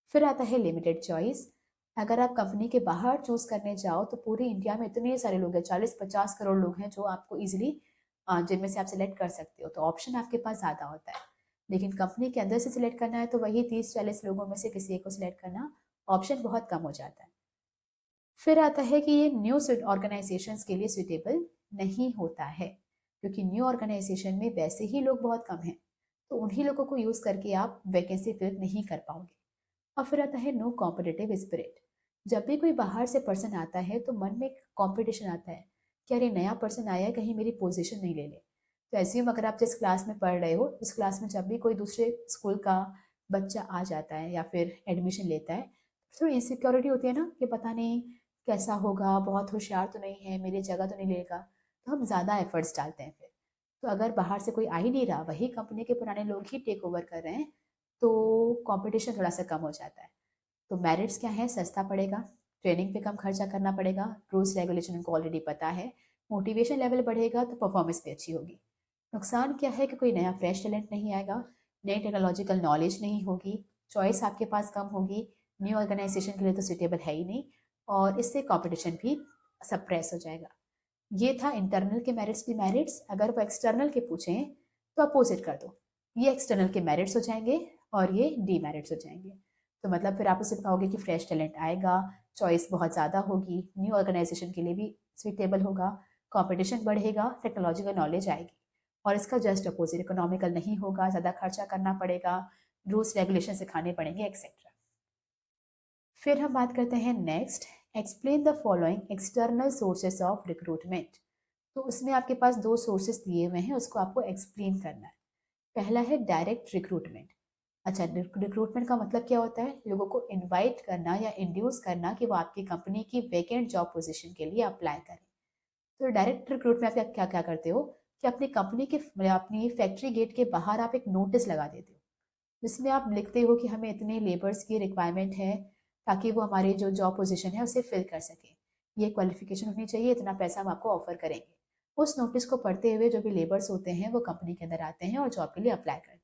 फिर आता है लिमिटेड चॉइस। अगर आप कंपनी के बाहर चूज़ करने जाओ तो पूरी इंडिया में इतने सारे लोग हैं, 40-50 करोड़ लोग हैं जो आपको ईज़िली जिनमें से आप सिलेक्ट कर सकते हो, तो ऑप्शन आपके पास ज़्यादा होता है। लेकिन कंपनी के अंदर से सिलेक्ट करना है तो वही 30-40 लोगों में से किसी एक को सिलेक्ट करना, ऑप्शन बहुत कम हो जाता है। फिर आता है कि ये न्यू ऑर्गेनाइजेशंस के लिए सुटेबल नहीं होता है, क्योंकि न्यू ऑर्गेनाइजेशन में वैसे ही लोग बहुत कम हैं, तो उन्हीं लोगों को यूज़ करके आप वैकेंसी फिल नहीं कर पाओगे। और फिर आता है नो कॉम्पिटिटिव स्पिरिट। जब भी कोई बाहर से पर्सन आता है तो मन में एक कॉम्पिटिशन आता है कि अरे नया पर्सन आया है, कहीं मेरी पोजीशन नहीं ले ले। तो एज्यूम अगर आप जिस क्लास में पढ़ रहे हो उस क्लास में जब भी कोई दूसरे स्कूल का बच्चा आ जाता है या फिर एडमिशन लेता है, थोड़ी इनसिक्योरिटी होती है ना कि पता नहीं कैसा होगा, बहुत होशियार तो नहीं है, मेरी जगह तो नहीं लेगा, तो हम ज़्यादा एफर्ट्स डालते हैं फिर। तो अगर बाहर से कोई आ ही नहीं रहा, वही कंपनी के पुराने लोग ही टेक ओवर कर रहे हैं, तो कंपटीशन थोड़ा सा कम हो जाता है। तो मेरिट्स क्या है? सस्ता पड़ेगा, ट्रेनिंग पे कम खर्चा करना पड़ेगा, रूल्स रेगुलेशन उनको ऑलरेडी पता है, मोटिवेशन लेवल बढ़ेगा तो परफॉर्मेंस भी अच्छी होगी। नुकसान क्या है कि कोई नया फ्रेश टैलेंट नहीं आएगा, नई टेक्नोलॉजिकल नॉलेज नहीं होगी, चॉइस आपके पास कम होगी, न्यू ऑर्गेनाइजेशन के लिए तो सुटेबल है ही नहीं, और इससे कंपटीशन भी सप्रेस हो जाएगा। ये था इंटरनल के मेरिट्स भी मेरिट्स। अगर वो एक्सटर्नल के पूछें तो अपोजिट कर दो, ये एक्सटर्नल के मेरिट्स हो जाएंगे और ये डीमेरिट्स हो जाएंगे। तो मतलब फिर आप उसे कहोगे कि फ्रेश टैलेंट आएगा, चॉइस बहुत ज़्यादा होगी, न्यू ऑर्गेनाइजेशन के लिए भी सुटेबल होगा, कंपटीशन बढ़ेगा, टेक्नोलॉजिकल नॉलेज आएगी। और इसका जस्ट अपोजिट इकोनॉमिकल नहीं होगा, ज़्यादा खर्चा करना पड़ेगा, रूल्स रेगुलेशन सिखाने पड़ेंगे एक्सेट्रा। फिर हम बात करते हैं next, explain the following external sources of recruitment. तो उसमें आपके पास दो सोर्सेस दिए हुए हैं, उसको आपको एक्सप्लेन करना है। पहला है डायरेक्ट रिक्रूटमेंट। अच्छा, रिक्रूटमेंट का मतलब क्या होता है? लोगों को इनवाइट करना या इंड्यूस करना कि वो आपकी कंपनी की वैकेंट जॉब पोजीशन के लिए अप्लाई करें। तो डायरेक्ट रिक्रूट में आप क्या क्या करते हो कि अपनी कंपनी के अपनी फैक्ट्री गेट के बाहर आप एक नोटिस लगा देते हो, जिसमें आप लिखते हो कि हमें इतने लेबर्स की रिक्वायरमेंट है ताकि वो हमारी जो जॉब पोजीशन है उसे फिल कर सके, ये क्वालिफिकेशन होनी चाहिए, इतना पैसा हम आपको ऑफर करेंगे। उस नोटिस को पढ़ते हुए जो भी लेबर्स होते हैं वो कंपनी के अंदर आते हैं और जॉब के लिए अप्लाई करते हैं।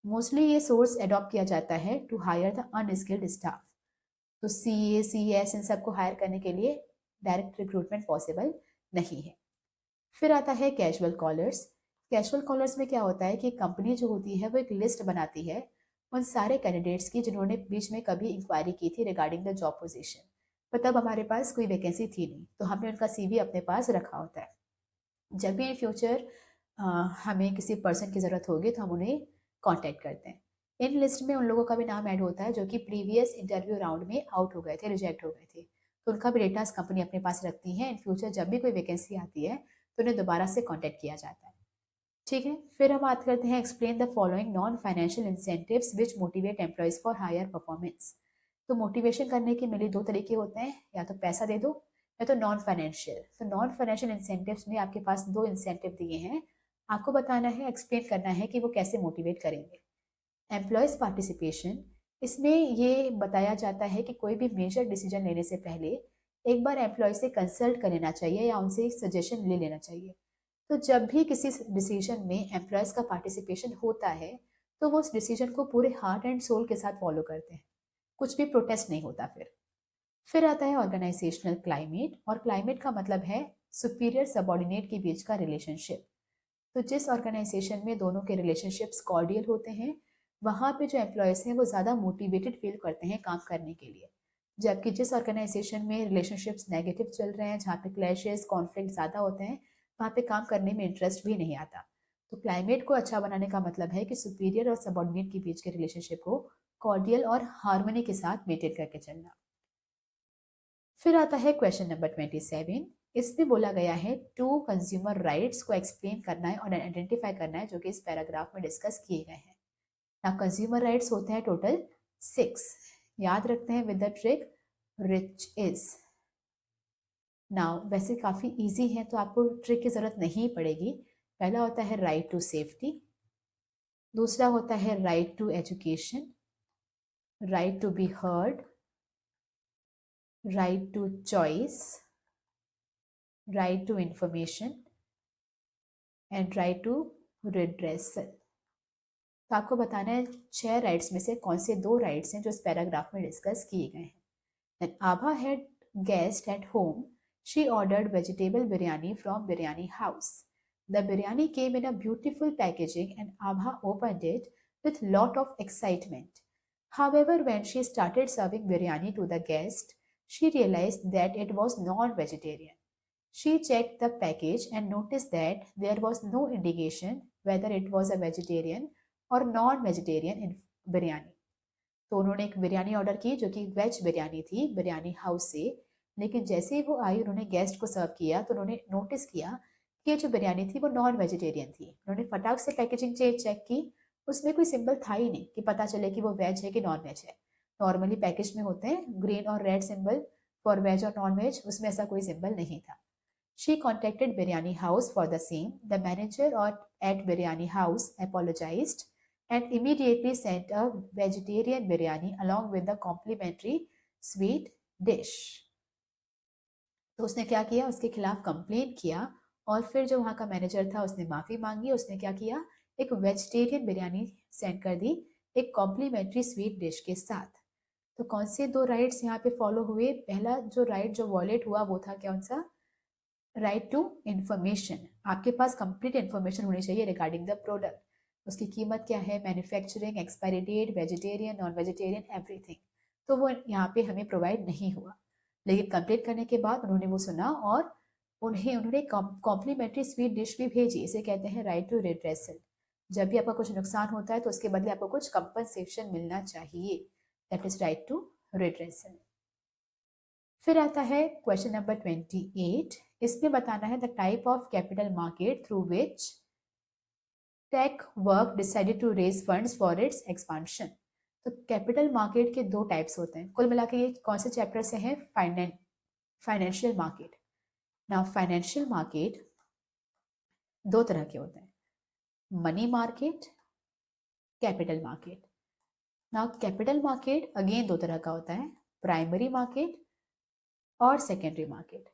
मोस्टली ये सोर्स अडॉप्ट किया जाता है to hire the unskilled staff. तो सीए सीएस इन सबको हायर करने के लिए डायरेक्ट रिक्रूटमेंट पॉसिबल नहीं है। फिर आता है कैजुअल कॉलर्स। कैजुअल कॉलर्स में क्या होता है कि कंपनी जो होती है वो एक लिस्ट बनाती है उन सारे कैंडिडेट्स की जिन्होंने बीच में कभी इंक्वायरी की थी रिगार्डिंग द जॉब पोजीशन, पर तब हमारे पास कोई वैकेंसी थी नहीं, तो हमने उनका सीवी अपने पास रखा होता है। जब भी इन फ्यूचर हमें किसी पर्सन की ज़रूरत होगी तो हम उन्हें कांटेक्ट करते हैं। इन लिस्ट में उन लोगों का भी नाम ऐड होता है जो कि प्रीवियस इंटरव्यू राउंड में आउट हो गए थे, रिजेक्ट हो गए थे, तो उनका भी डेटा कंपनी अपने पास रखती है। इन फ्यूचर जब भी कोई वैकेंसी आती है तो उन्हें दोबारा से कांटेक्ट किया जाता है। ठीक है, फिर हम बात करते हैं explain the following non financial incentives which motivate employees for higher performance. तो मोटिवेशन करने के मेरे दो तरीके होते हैं, या तो पैसा दे दो या तो नॉन फाइनेंशियल। तो नॉन फाइनेंशियल इंसेंटिव्स में आपके पास दो इंसेंटिव दिए हैं। आपको बताना है, एक्सप्लेन करना है कि वो कैसे मोटिवेट करेंगे। एम्प्लॉयज़ पार्टिसिपेशन, इसमें ये बताया जाता है कि कोई भी मेजर डिसीजन लेने से पहले एक बार एम्प्लॉय से कंसल्ट कर लेना चाहिए या उनसे सजेशन ले लेना चाहिए। तो जब भी किसी डिसीजन में एम्प्लॉयज़ का पार्टिसिपेशन होता है तो वो उस डिसीजन को पूरे हार्ट एंड सोल के साथ फॉलो करते हैं, कुछ भी प्रोटेस्ट नहीं होता। फिर आता है ऑर्गेनाइजेशनल क्लाइमेट, और क्लाइमेट का मतलब है सुपीरियर सबॉर्डिनेट के बीच का रिलेशनशिप। तो जिस ऑर्गेनाइजेशन में दोनों के रिलेशनशिप्स कॉर्डियल होते हैं वहाँ पे जो एम्प्लॉयज़ हैं वो ज़्यादा मोटिवेटेड फील करते हैं काम करने के लिए। जबकि जिस ऑर्गेनाइजेशन में रिलेशनशिप्स नेगेटिव चल रहे हैं, जहाँ पे क्लैशेस कॉन्फ्लिक्ट ज़्यादा होते हैं, वहाँ पे काम करने में इंटरेस्ट भी नहीं आता। तो क्लाइमेट को अच्छा बनाने का मतलब है कि सुपीरियर और सबॉर्डिनेट के बीच के रिलेशनशिप को कॉर्डियल और हार्मनी के साथ मेंटेन करके चलना। फिर आता है क्वेश्चन नंबर 27। इसमें बोला गया है टू कंज्यूमर राइट्स को एक्सप्लेन करना है और आइडेंटिफाई करना है, जो कि इस पैराग्राफ में डिस्कस किए गए हैं। ना कंज्यूमर राइट्स होते हैं टोटल 6। याद रखते हैं with the trick rich is. Now वैसे काफ़ी इजी है तो आपको ट्रिक की ज़रूरत नहीं पड़ेगी। पहला होता है राइट टू सेफ्टी, दूसरा होता है right to education, right to be heard, right to choice, right to information and right to redressal. तो आपको बताना है 6 राइट्स में से कौन से 2 राइट्स हैं जो इस पैराग्राफ में डिस्कस किए गए हैं। When Abha had guest at home, she ordered vegetable biryani from biryani house. The biryani came in a beautiful packaging and Abha opened it with lot of excitement. However, when she started serving biryani to the guest, she realized that it was non-vegetarian. She checked the package and noticed that there was no indication whether it was a vegetarian और non vegetarian इन बिरयानी। तो उन्होंने एक biryani order की जो कि veg biryani थी biryani house से, लेकिन जैसे ही वो आई उन्होंने गेस्ट को सर्व किया तो उन्होंने नोटिस किया कि ये जो बिरयानी थी वो नॉन वेजिटेरियन थी। उन्होंने फटाक से पैकेजिंग चेक की, उसमें कोई सिंबल था ही नहीं कि पता चले कि वो वेज है कि नॉन वेज है। नॉर्मली पैकेज में होते हैं ग्रीन और रेड सिंबल फॉर वेज और नॉन वेज, उसमें ऐसा कोई सिंबल नहीं था। She contacted Biryani House for the same. The manager at Biryani House apologized and immediately sent a vegetarian biryani along with the complimentary sweet dish. तो उसने क्या किया, उसके खिलाफ कंप्लेन किया और फिर जो वहाँ का मैनेजर था उसने माफ़ी मांगी। उसने क्या किया, एक वेजिटेरियन बिरयानी सेंड कर दी एक कॉम्प्लीमेंट्री स्वीट डिश के साथ। तो कौन से 2 राइट्स यहाँ पे फॉलो हुए? पहला जो राइट जो वॉयलेट हुआ वो था कौन सा? Right to information. आपके पास कंप्लीट इन्फॉर्मेशन होनी चाहिए रिगार्डिंग द प्रोडक्ट, उसकी कीमत क्या है, manufacturing, expiry date, vegetarian, non vegetarian, everything. तो वो यहाँ पे हमें प्रोवाइड नहीं हुआ, लेकिन कंप्लीट करने के बाद उन्होंने वो सुना और उन्होंने कॉम्प्लीमेंट्री स्वीट डिश भी भेजी। इसे कहते हैं राइट टू रिड्रेसल। जब भी आपका कुछ नुकसान होता है तो उसके बदले आपको कुछ कंपनसेशन मिलना चाहिए, that is right to redressal. फिर आता है क्वेश्चन नंबर 28। इसमें बताना है the type of capital market through which Tech Work decided to raise funds for its expansion. तो कैपिटल मार्केट के 2 टाइप्स होते हैं। कुल मिला के ये कौन से चैप्टर से हैं? Financial market. ना फाइनेंशियल मार्केट 2 तरह के होते हैं, मनी मार्केट, कैपिटल मार्केट। ना कैपिटल मार्केट अगेन 2 तरह का होता है, प्राइमरी मार्केट और सेकेंडरी मार्केट।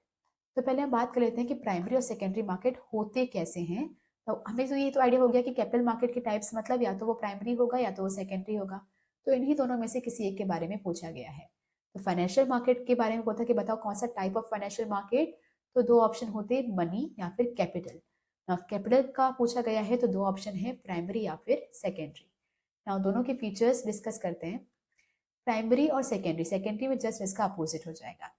तो पहले हम बात कर लेते हैं कि प्राइमरी और सेकेंडरी मार्केट होते कैसे हैं। तो हमें तो ये तो आइडिया हो गया कि कैपिटल मार्केट के टाइप्स मतलब या तो वो प्राइमरी होगा या तो वो सेकेंडरी होगा। तो इन्हीं दोनों में से किसी एक के बारे में पूछा गया है। तो फाइनेंशियल मार्केट के बारे में पूछा कि बताओ कौन सा टाइप ऑफ फाइनेंशियल मार्केट। तो 2 ऑप्शन होते हैं, मनी या फिर कैपिटल। ना कैपिटल का पूछा गया है तो 2 ऑप्शन है, प्राइमरी या फिर सेकेंडरी। ना दोनों के फीचर्स डिस्कस करते हैं, प्राइमरी और सेकेंडरी। सेकेंडरी में जस्ट इसका अपोजिट हो जाएगा।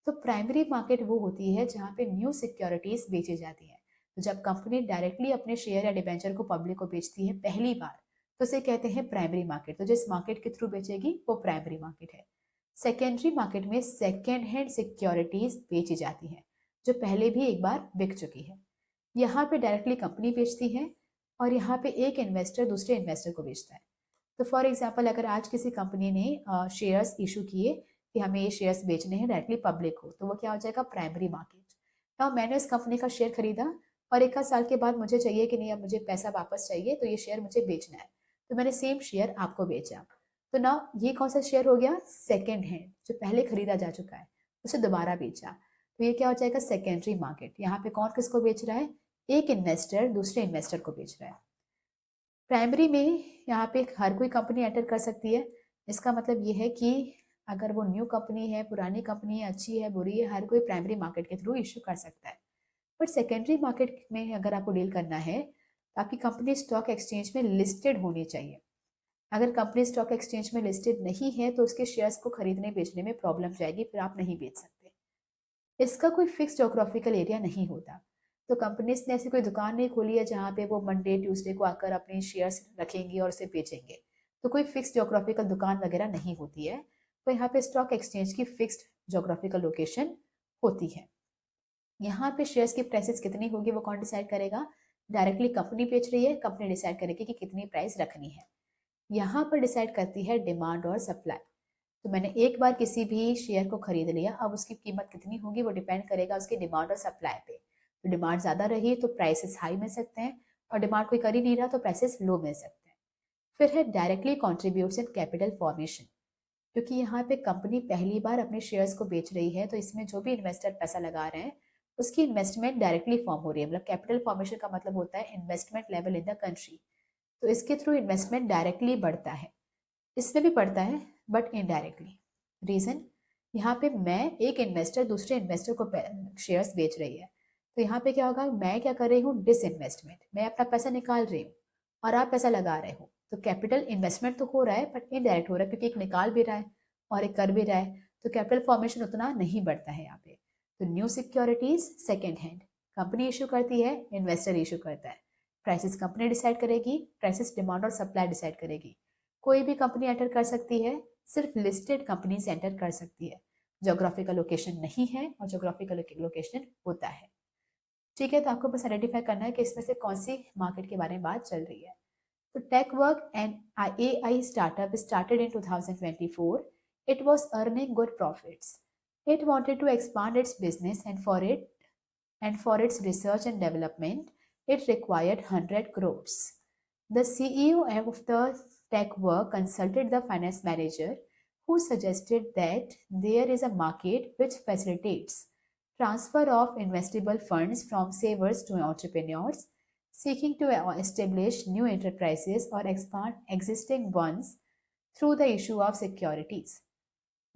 तो प्राइमरी मार्केट वो होती है जहाँ पे न्यू सिक्योरिटीज बेची जाती है। तो जब कंपनी डायरेक्टली अपने शेयर या डिबेंचर को पब्लिक को बेचती है पहली बार तो उसे कहते हैं प्राइमरी मार्केट। तो जिस मार्केट के थ्रू बेचेगी वो प्राइमरी मार्केट है। सेकेंडरी मार्केट में सेकेंड हैंड सिक्योरिटीज बेची जाती है जो पहले भी एक बार बिक चुकी है। यहाँ पे डायरेक्टली कंपनी बेचती है और यहाँ पे एक इन्वेस्टर दूसरे इन्वेस्टर को बेचता है। तो फॉर एग्जाम्पल अगर आज किसी कंपनी ने शेयर्स इशू किए कि हमें ये शेयर्स बेचने हैं डायरेक्टली पब्लिक को, तो वो क्या हो जाएगा, प्राइमरी मार्केट। नाउ मैंने इस कंपनी का शेयर खरीदा और 1 आध साल के बाद मुझे चाहिए कि नहीं अब मुझे पैसा वापस चाहिए, तो ये शेयर मुझे बेचना है, तो मैंने सेम शेयर आपको बेचा। तो ना ये कौन सा शेयर हो गया? सेकेंड हैंड, जो पहले खरीदा जा चुका है उसे दोबारा बेचा, तो ये क्या हो जाएगा? Secondary market. यहाँ पे कौन किसको बेच रहा है? एक इन्वेस्टर दूसरे इन्वेस्टर को बेच रहा है। प्राइमरी में यहाँ पे हर कोई कंपनी एंटर कर सकती है। इसका मतलब ये है कि अगर वो न्यू कंपनी है, पुरानी कंपनी है, अच्छी है, बुरी है, हर कोई प्राइमरी मार्केट के थ्रू इश्यू कर सकता है। बट सेकेंडरी मार्केट में अगर आपको डील करना है तो आपकी कंपनी स्टॉक एक्सचेंज में लिस्टेड होनी चाहिए। अगर कंपनी स्टॉक एक्सचेंज में लिस्टेड नहीं है तो उसके शेयर्स को खरीदने बेचने में प्रॉब्लम जाएगी, फिर आप नहीं बेच सकते। इसका कोई फिक्स जोग्राफिकल एरिया नहीं होता। तो कंपनीज ने ऐसी कोई दुकान नहीं खोली है जहाँ पे वो मंडे ट्यूसडे को आकर अपने शेयर्स रखेंगी और उसे बेचेंगे। तो कोई फिक्स जोग्राफिकल दुकान वगैरह नहीं होती है। तो यहाँ पे स्टॉक एक्सचेंज की फिक्स्ड जोग्राफिकल लोकेशन होती है। यहाँ पे शेयर्स की प्राइसेस कितनी होगी वो कौन डिसाइड करेगा? डायरेक्टली कंपनी बेच रही है, कंपनी डिसाइड करेगी कि कितनी प्राइस रखनी है। यहाँ पर डिसाइड करती है डिमांड और सप्लाई। तो मैंने एक बार किसी भी शेयर को खरीद लिया, अब उसकी कीमत कितनी होगी वो डिपेंड करेगा उसकी डिमांड और सप्लाई पे। तो डिमांड ज़्यादा रही तो प्राइसेस हाई मिल सकते हैं, और डिमांड कोई कर ही नहीं रहा तो प्राइसेस लो मिल सकते हैं। फिर है directly contributes in capital formation. क्योंकि यहाँ पे कंपनी पहली बार अपने शेयर्स को बेच रही है, तो इसमें जो भी इन्वेस्टर पैसा लगा रहे हैं उसकी इन्वेस्टमेंट डायरेक्टली फॉर्म हो रही है। मतलब कैपिटल फॉर्मेशन का मतलब होता है investment level in the country. तो इसके थ्रू इन्वेस्टमेंट डायरेक्टली बढ़ता है, इसमें भी बढ़ता है बट इनडायरेक्टली। रीजन, यहाँ पे मैं एक इन्वेस्टर दूसरे इन्वेस्टर को शेयर्स बेच रही है, तो यहाँ पे क्या होगा? मैं क्या कर रही हूँ? डिसइन्वेस्टमेंट। मैं अपना पैसा निकाल रही हूँ और आप पैसा लगा रहे हो, तो कैपिटल इन्वेस्टमेंट तो हो रहा है बट इनडायरेक्ट हो रहा है, क्योंकि एक निकाल भी रहा है और एक कर भी रहा है। तो कैपिटल फॉर्मेशन उतना नहीं बढ़ता है यहाँ पे। तो new securities second hand, company issue करती है, इन्वेस्टर इशू करता है। प्राइसेस कंपनी डिसाइड करेगी, प्राइसेस डिमांड और सप्लाई डिसाइड करेगी। कोई भी कंपनी एंटर कर सकती है, सिर्फ लिस्टेड कंपनीज एंटर कर सकती है। जोग्राफिकल लोकेशन नहीं है और जोग्राफिकल लोकेशन होता है। ठीक है, तो आपको बस आइडेंटिफाई करना है कि इसमें से कौन सी मार्केट के बारे में बात चल रही है। तो टेकवर्क and AI startup started in 2024. It was earning good profits. It wanted to expand its business, and for its research and development, it required 100 crores. The CEO of the TechWork consulted the finance manager, who suggested that there is a market which facilitates transfer of investable funds from savers to entrepreneurs seeking to establish new enterprises or expand existing ones through the issue of securities.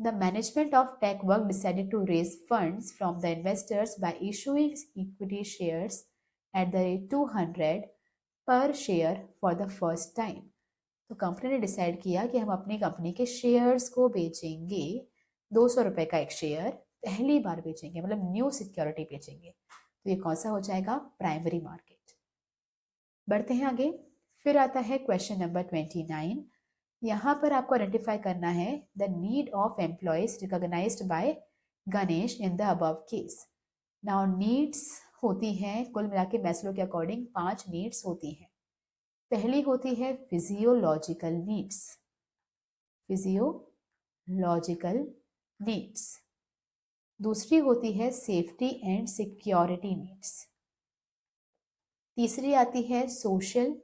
The management of TechWork decided to raise funds from the investors by issuing equity shares at the rate 200 पर share for the first time. तो company ने decide किया कि हम अपनी company के shares को बेचेंगे, 200 रुपए का एक शेयर पहली बार बेचेंगे, मतलब न्यू सिक्योरिटी बेचेंगे। तो ये कौन सा हो जाएगा? Primary market. बढ़ते हैं आगे। फिर आता है क्वेश्चन नंबर 29। यहाँ पर आपको आइडेंटिफाई करना है the need of employees recognised by Ganesh in the above case. Now needs होती हैं कुल मिला के मैस्लो के अकॉर्डिंग 5 नीड्स होती हैं। पहली होती है फिजियोलॉजिकल नीड्स, फिजियोलॉजिकल नीड्स। दूसरी होती है सेफ्टी एंड सिक्योरिटी नीड्स। तीसरी आती है सोशल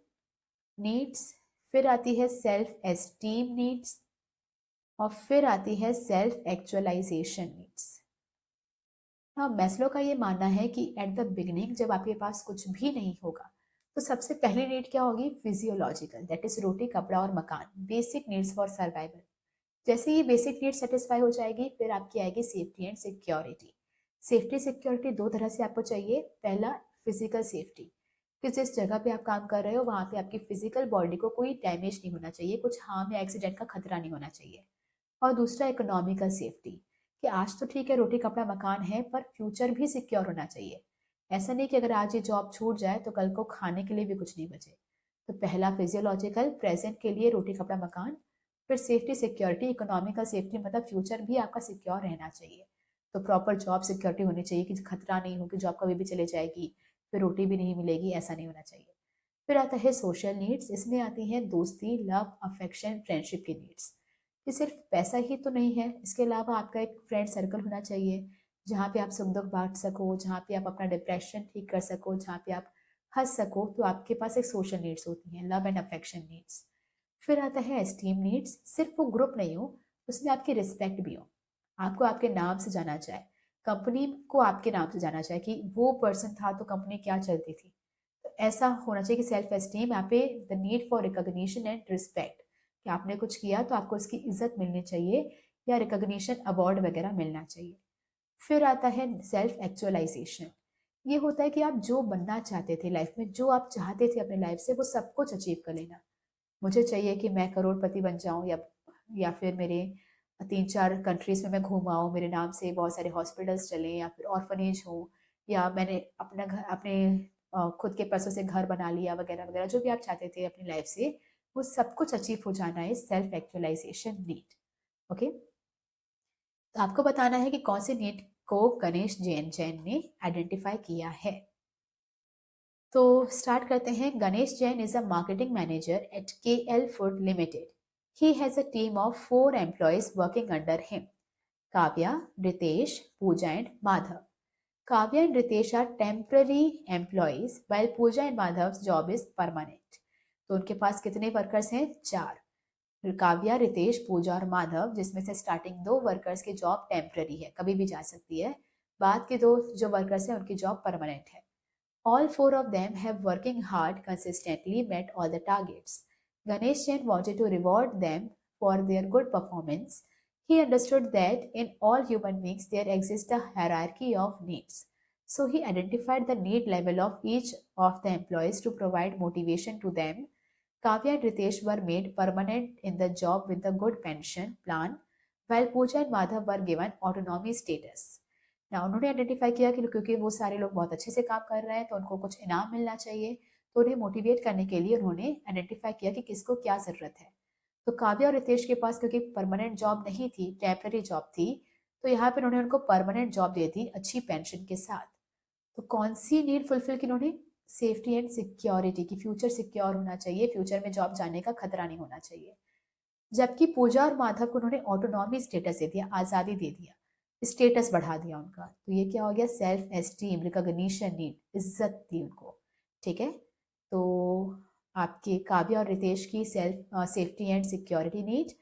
नीड्स, फिर आती है सेल्फ एस्टीम नीड्स, और फिर आती है सेल्फ एक्चुअलाइजेशन नीड्स। हाँ, मैस्लो का ये मानना है कि एट द बिगिनिंग जब आपके पास कुछ भी नहीं होगा तो सबसे पहली नीड क्या होगी? फिजियोलॉजिकल, दैट इज रोटी कपड़ा और मकान, बेसिक नीड्स फॉर सर्वाइवल। जैसे ये बेसिक नीड सेटिस्फाई हो जाएगी फिर आपकी आएगी safety and security. Safety security दो तरह से आपको चाहिए। पहला, फिजिकल सेफ्टी, कि जिस जगह पे आप काम कर रहे हो वहाँ पे आपकी फिजिकल बॉडी को कोई डैमेज नहीं होना चाहिए, कुछ हार्म या एक्सीडेंट का खतरा नहीं होना चाहिए। और दूसरा, इकोनॉमिकल सेफ्टी, कि आज तो ठीक है रोटी कपड़ा मकान है पर फ्यूचर भी सिक्योर होना चाहिए। ऐसा नहीं कि अगर आज ये जॉब छूट जाए तो कल को खाने के लिए भी कुछ नहीं बचे। तो पहला फिजियोलॉजिकल, प्रेजेंट के लिए रोटी कपड़ा मकान। फिर सेफ्टी सिक्योरिटी, इकोनॉमिकल सेफ्टी, मतलब फ्यूचर भी आपका सिक्योर रहना चाहिए। तो प्रॉपर जॉब सिक्योरिटी होनी चाहिए कि खतरा नहीं हो कि जॉब कभी भी चले जाएगी फिर रोटी भी नहीं मिलेगी, ऐसा नहीं होना चाहिए। फिर आता है सोशल नीड्स, इसमें आती है दोस्ती, लव, अफेक्शन, फ्रेंडशिप की नीड्स। कि सिर्फ पैसा ही तो नहीं है, इसके अलावा आपका एक फ्रेंड सर्कल होना चाहिए जहाँ पे आप सुख दुख बांट सको, जहाँ पे आप अपना डिप्रेशन ठीक कर सको, जहाँ पे आप हंस सको, तो आपके पास एक सोशल नीड्स होती हैं, लव एंड अफेक्शन नीड्स। फिर आता है एस्टीम नीड्स, सिर्फ वो ग्रुप नहीं हो, उसमें आपकी रिस्पेक्ट भी हो, आपको आपके नाम से जाना जाए, कंपनी को आपके नाम से जाना जाए कि वो पर्सन था तो कंपनी क्या चलती थी। तो ऐसा होना चाहिए कि सेल्फ एस्टीम यहाँ पे the need for recognition and respect, कि आपने कुछ किया तो आपको उसकी इज्जत मिलनी चाहिए या रिकॉग्निशन अवार्ड वगैरह मिलना चाहिए। फिर आता है सेल्फ एक्चुअलाइजेशन। ये होता है कि आप जो बनना चाहते थे लाइफ में, जो आप चाहते थे अपने लाइफ से, वो सब कुछ अचीव कर लेना। मुझे चाहिए कि मैं करोड़पति बन जाऊं, या फिर मेरे 3-4 कंट्रीज में मैं घूम आऊँ, मेरे नाम से बहुत सारे हॉस्पिटल्स चलें, या फिर ऑर्फनेज हो, या मैंने अपना घर अपने खुद के पैसों से घर बना लिया वगैरह वगैरह, जो भी आप चाहते थे अपनी लाइफ से, वो सब कुछ अचीव हो जाना है सेल्फ एक्चुअलाइजेशन नीड। ओके, तो आपको बताना है कि कौन से नीड को गणेश जैन ने आइडेंटिफाई किया है। तो स्टार्ट करते हैं। Ganesh Jain is a marketing manager eight KL food limited. He has a team of 4 employees working under him, Kavya, Ritesh, Pooja and Madhav. Kavya and Ritesh are temporary employees while Pooja and Madhav's job is permanent. तो उनके पास कितने workers हैं? 4। काव्या, रितेश, पूजा और माधव, जिसमें से starting 2 workers की job temporary है, कभी भी जा सकती है, बाद के 2 जो वर्कर्स हैं उनकी जॉब परमानेंट है। All 4 of them have working hard consistently met all the targets. Ganesh Jain wanted to reward them for their good performance. He understood that in all human beings there exists a hierarchy of needs. So he identified the need level of each of the employees to provide motivation to them. Kavya and Ritesh were made permanent in the job with a good pension plan, while Pooja and Madhav were given autonomy status. ना उन्होंने identify किया कि क्योंकि वो सारे लोग बहुत अच्छे से काम कर रहे हैं तो उनको कुछ इनाम मिलना चाहिए, तो उन्हें मोटिवेट करने के लिए उन्होंने आइडेंटिफाई किया कि किसको क्या ज़रूरत है। तो काव्या और रितेश के पास क्योंकि परमानेंट जॉब नहीं थी, टेम्पररी जॉब थी, तो यहाँ पर उन्होंने उनको परमानेंट जॉब दे दी अच्छी पेंशन के साथ। तो कौन सी नीड फुलफिल की उन्होंने? सेफ्टी एंड सिक्योरिटी की, फ्यूचर सिक्योर होना चाहिए, फ्यूचर में जॉब जाने का खतरा नहीं होना चाहिए। जबकि पूजा और माधव को उन्होंने ऑटोनॉमी स्टेटस दे दिया, आज़ादी दे दिया, स्टेटस बढ़ा दिया उनका। तो ये क्या हो गया? सेल्फ एस्टीम, रिकॉग्निशन नीड, इज्जत दी उनको। ठीक है, तो आपके काव्या और रितेश की self safety and security need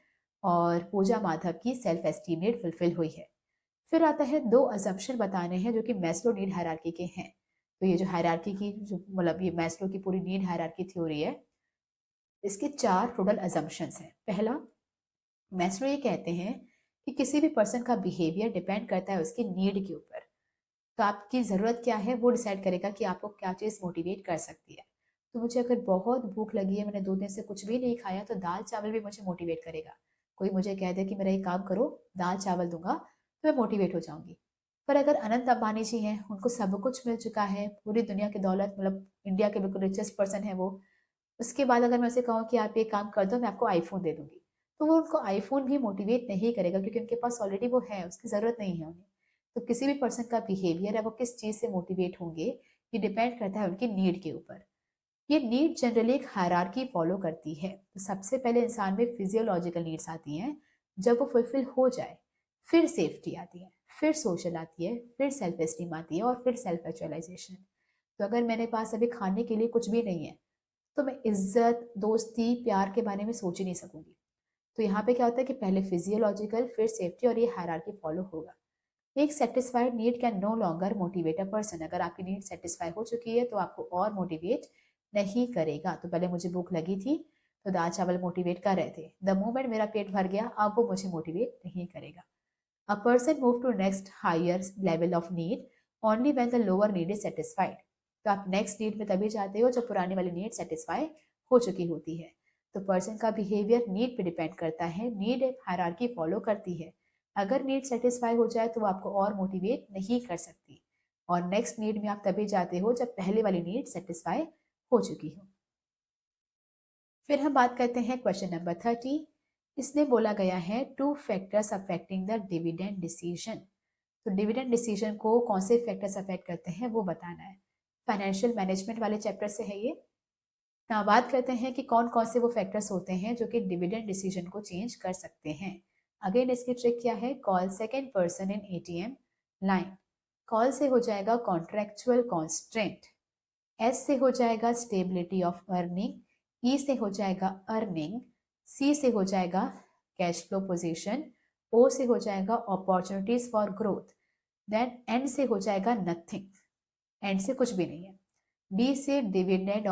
और पूजा माधव की सेल्फ एस्टीम नीड फुलफिल हुई है। फिर आता है 2 अजम्पशन बताने हैं जो कि मैस्लो नीड हायरार्की के हैं। तो ये जो हायरार्की की जो मतलब ये मैस्लो की पूरी नीड हायरार्की थ्योरी है, इसके 4 टोटल अजम्पशंस हैं। पहला, मैस्लो ये कहते हैं कि किसी भी पर्सन का बिहेवियर डिपेंड करता है उसकी नीड के ऊपर। तो आपकी ज़रूरत क्या है वो डिसाइड करेगा कि आपको क्या चीज़ मोटिवेट कर सकती है। तो मुझे अगर बहुत भूख लगी है, मैंने 2 दिन से कुछ भी नहीं खाया, तो दाल चावल भी मुझे मोटिवेट करेगा। कोई मुझे कह दे कि मेरा ये काम करो, दाल चावल दूंगा, तो मैं मोटिवेट हो जाऊंगी। पर अगर अनंत अंबानी जी हैं, उनको सब कुछ मिल चुका है, पूरी दुनिया की दौलत, मतलब इंडिया के बिल्कुल रिचेस्ट पर्सन है वो, उसके बाद अगर मैं उसे कहूँ कि आप ये काम कर दो, मैं आपको आईफोन दे दूंगी, तो वो उनको आईफोन भी मोटिवेट नहीं करेगा, क्योंकि उनके पास ऑलरेडी वो है, उसकी ज़रूरत नहीं है उन्हें। तो किसी भी पर्सन का बिहेवियर है वो किस चीज़ से मोटिवेट होंगे, ये डिपेंड करता है उनकी नीड के ऊपर। ये नीड जनरली एक हायरार्की फॉलो करती है। तो सबसे पहले इंसान में फिजियोलॉजिकल नीड्स आती हैं, जब वो फुलफिल हो जाए फिर सेफ्टी आती है, फिर सोशल आती है, फिर सेल्फ एस्टीम आती है और फिर सेल्फ एक्चुअलाइजेशन। तो अगर मेरे पास अभी खाने के लिए कुछ भी नहीं है, तो मैं इज्जत, दोस्ती, प्यार के बारे में सोच ही नहीं सकूंगी। तो यहाँ पे क्या होता है कि पहले फिजियोलॉजिकल, फिर सेफ्टी, और ये हायरार्की फॉलो होगा। एक satisfied need can no longer motivate a person. अगर आपकी नीड सेटिस्फाई हो चुकी है तो आपको और मोटिवेट नहीं करेगा। तो पहले मुझे भूख लगी थी तो दाल चावल मोटिवेट कर रहे थे, द मोमेंट मेरा पेट भर गया अब वो मुझे मोटिवेट नहीं करेगा। A person move to next higher level of need only when the lower need is satisfied. तो आप नेक्स्ट नीड में तभी जाते हो जब पुरानी वाली नीड सेटिस्फाई हो चुकी होती है। तो पर्सन का बिहेवियर नीड पे डिपेंड करता है, नीड एक हायरार्की फॉलो करती है। अगर नीड सेटिस्फाई हो जाए तो वो आपको और मोटिवेट नहीं कर सकती, और नेक्स्ट नीड में आप तभी जाते हो जब पहले वाली नीड सेटिस्फाई हो चुकी हो। फिर हम बात करते हैं क्वेश्चन नंबर 30। इसमें बोला गया है 2 factors affecting the dividend decision. तो डिविडेंड डिसीजन को कौन से फैक्टर्स अफेक्ट करते हैं वो बताना है। फाइनेंशियल मैनेजमेंट वाले चैप्टर से है ये। ना बात करते हैं कि कौन कौन से वो फैक्टर्स होते हैं जो कि डिविडेंड डिसीजन को चेंज कर सकते हैं। अगेन इसकी ट्रिक क्या है? Call second person in ATM line. Call से हो जाएगा कॉन्ट्रेक्चुअल कॉन्स्ट्रेंट, एस से हो जाएगा स्टेबिलिटी ऑफ अर्निंग, ई से हो जाएगा अर्निंग, सी से हो जाएगा कैश फ्लो पोजीशन, ओ से हो जाएगा opportunities for growth, then and से हो जाएगा नथिंग, एंड से कुछ भी नहीं है। डी से डिविडेंड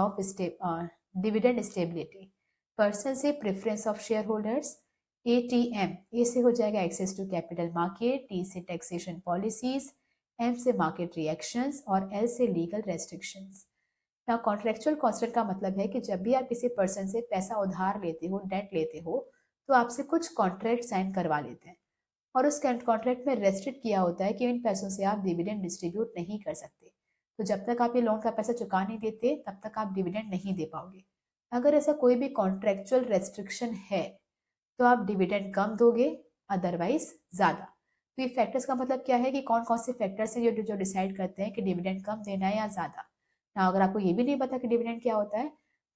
स्टेबिलिटी, पर्सन से preference of share holders, ATM, A से हो जाएगा access to capital market, T से टैक्सेशन पॉलिसीज, एम से मार्केट रिएक्शंस और एल से लीगल रेस्ट्रिक्शंस। ना कॉन्ट्रेक्चुअल कॉन्स्टेंट का मतलब है कि जब भी आप किसी पर्सन से पैसा उधार लेते हो, डेट लेते हो, तो आपसे कुछ कॉन्ट्रैक्ट साइन करवा लेते हैं और उस कॉन्ट्रैक्ट में रेस्ट्रिक्ट किया होता है कि इन पैसों से आप डिविडेंड डिस्ट्रीब्यूट नहीं कर सकते। तो जब तक आप ये लोन का पैसा चुका नहीं देते तब तक आप डिविडेंड नहीं दे पाओगे। अगर ऐसा कोई भी कॉन्ट्रेक्चुअल रेस्ट्रिक्शन है तो आप डिविडेंड कम दोगे, अदरवाइज ज़्यादा। तो ये फैक्टर्स का मतलब क्या है कि कौन कौन से फैक्टर्स हैं जो डिसाइड करते हैं कि डिविडेंड कम देना है या ज़्यादा। ना अगर आपको ये भी नहीं पता कि डिविडेंड क्या होता है,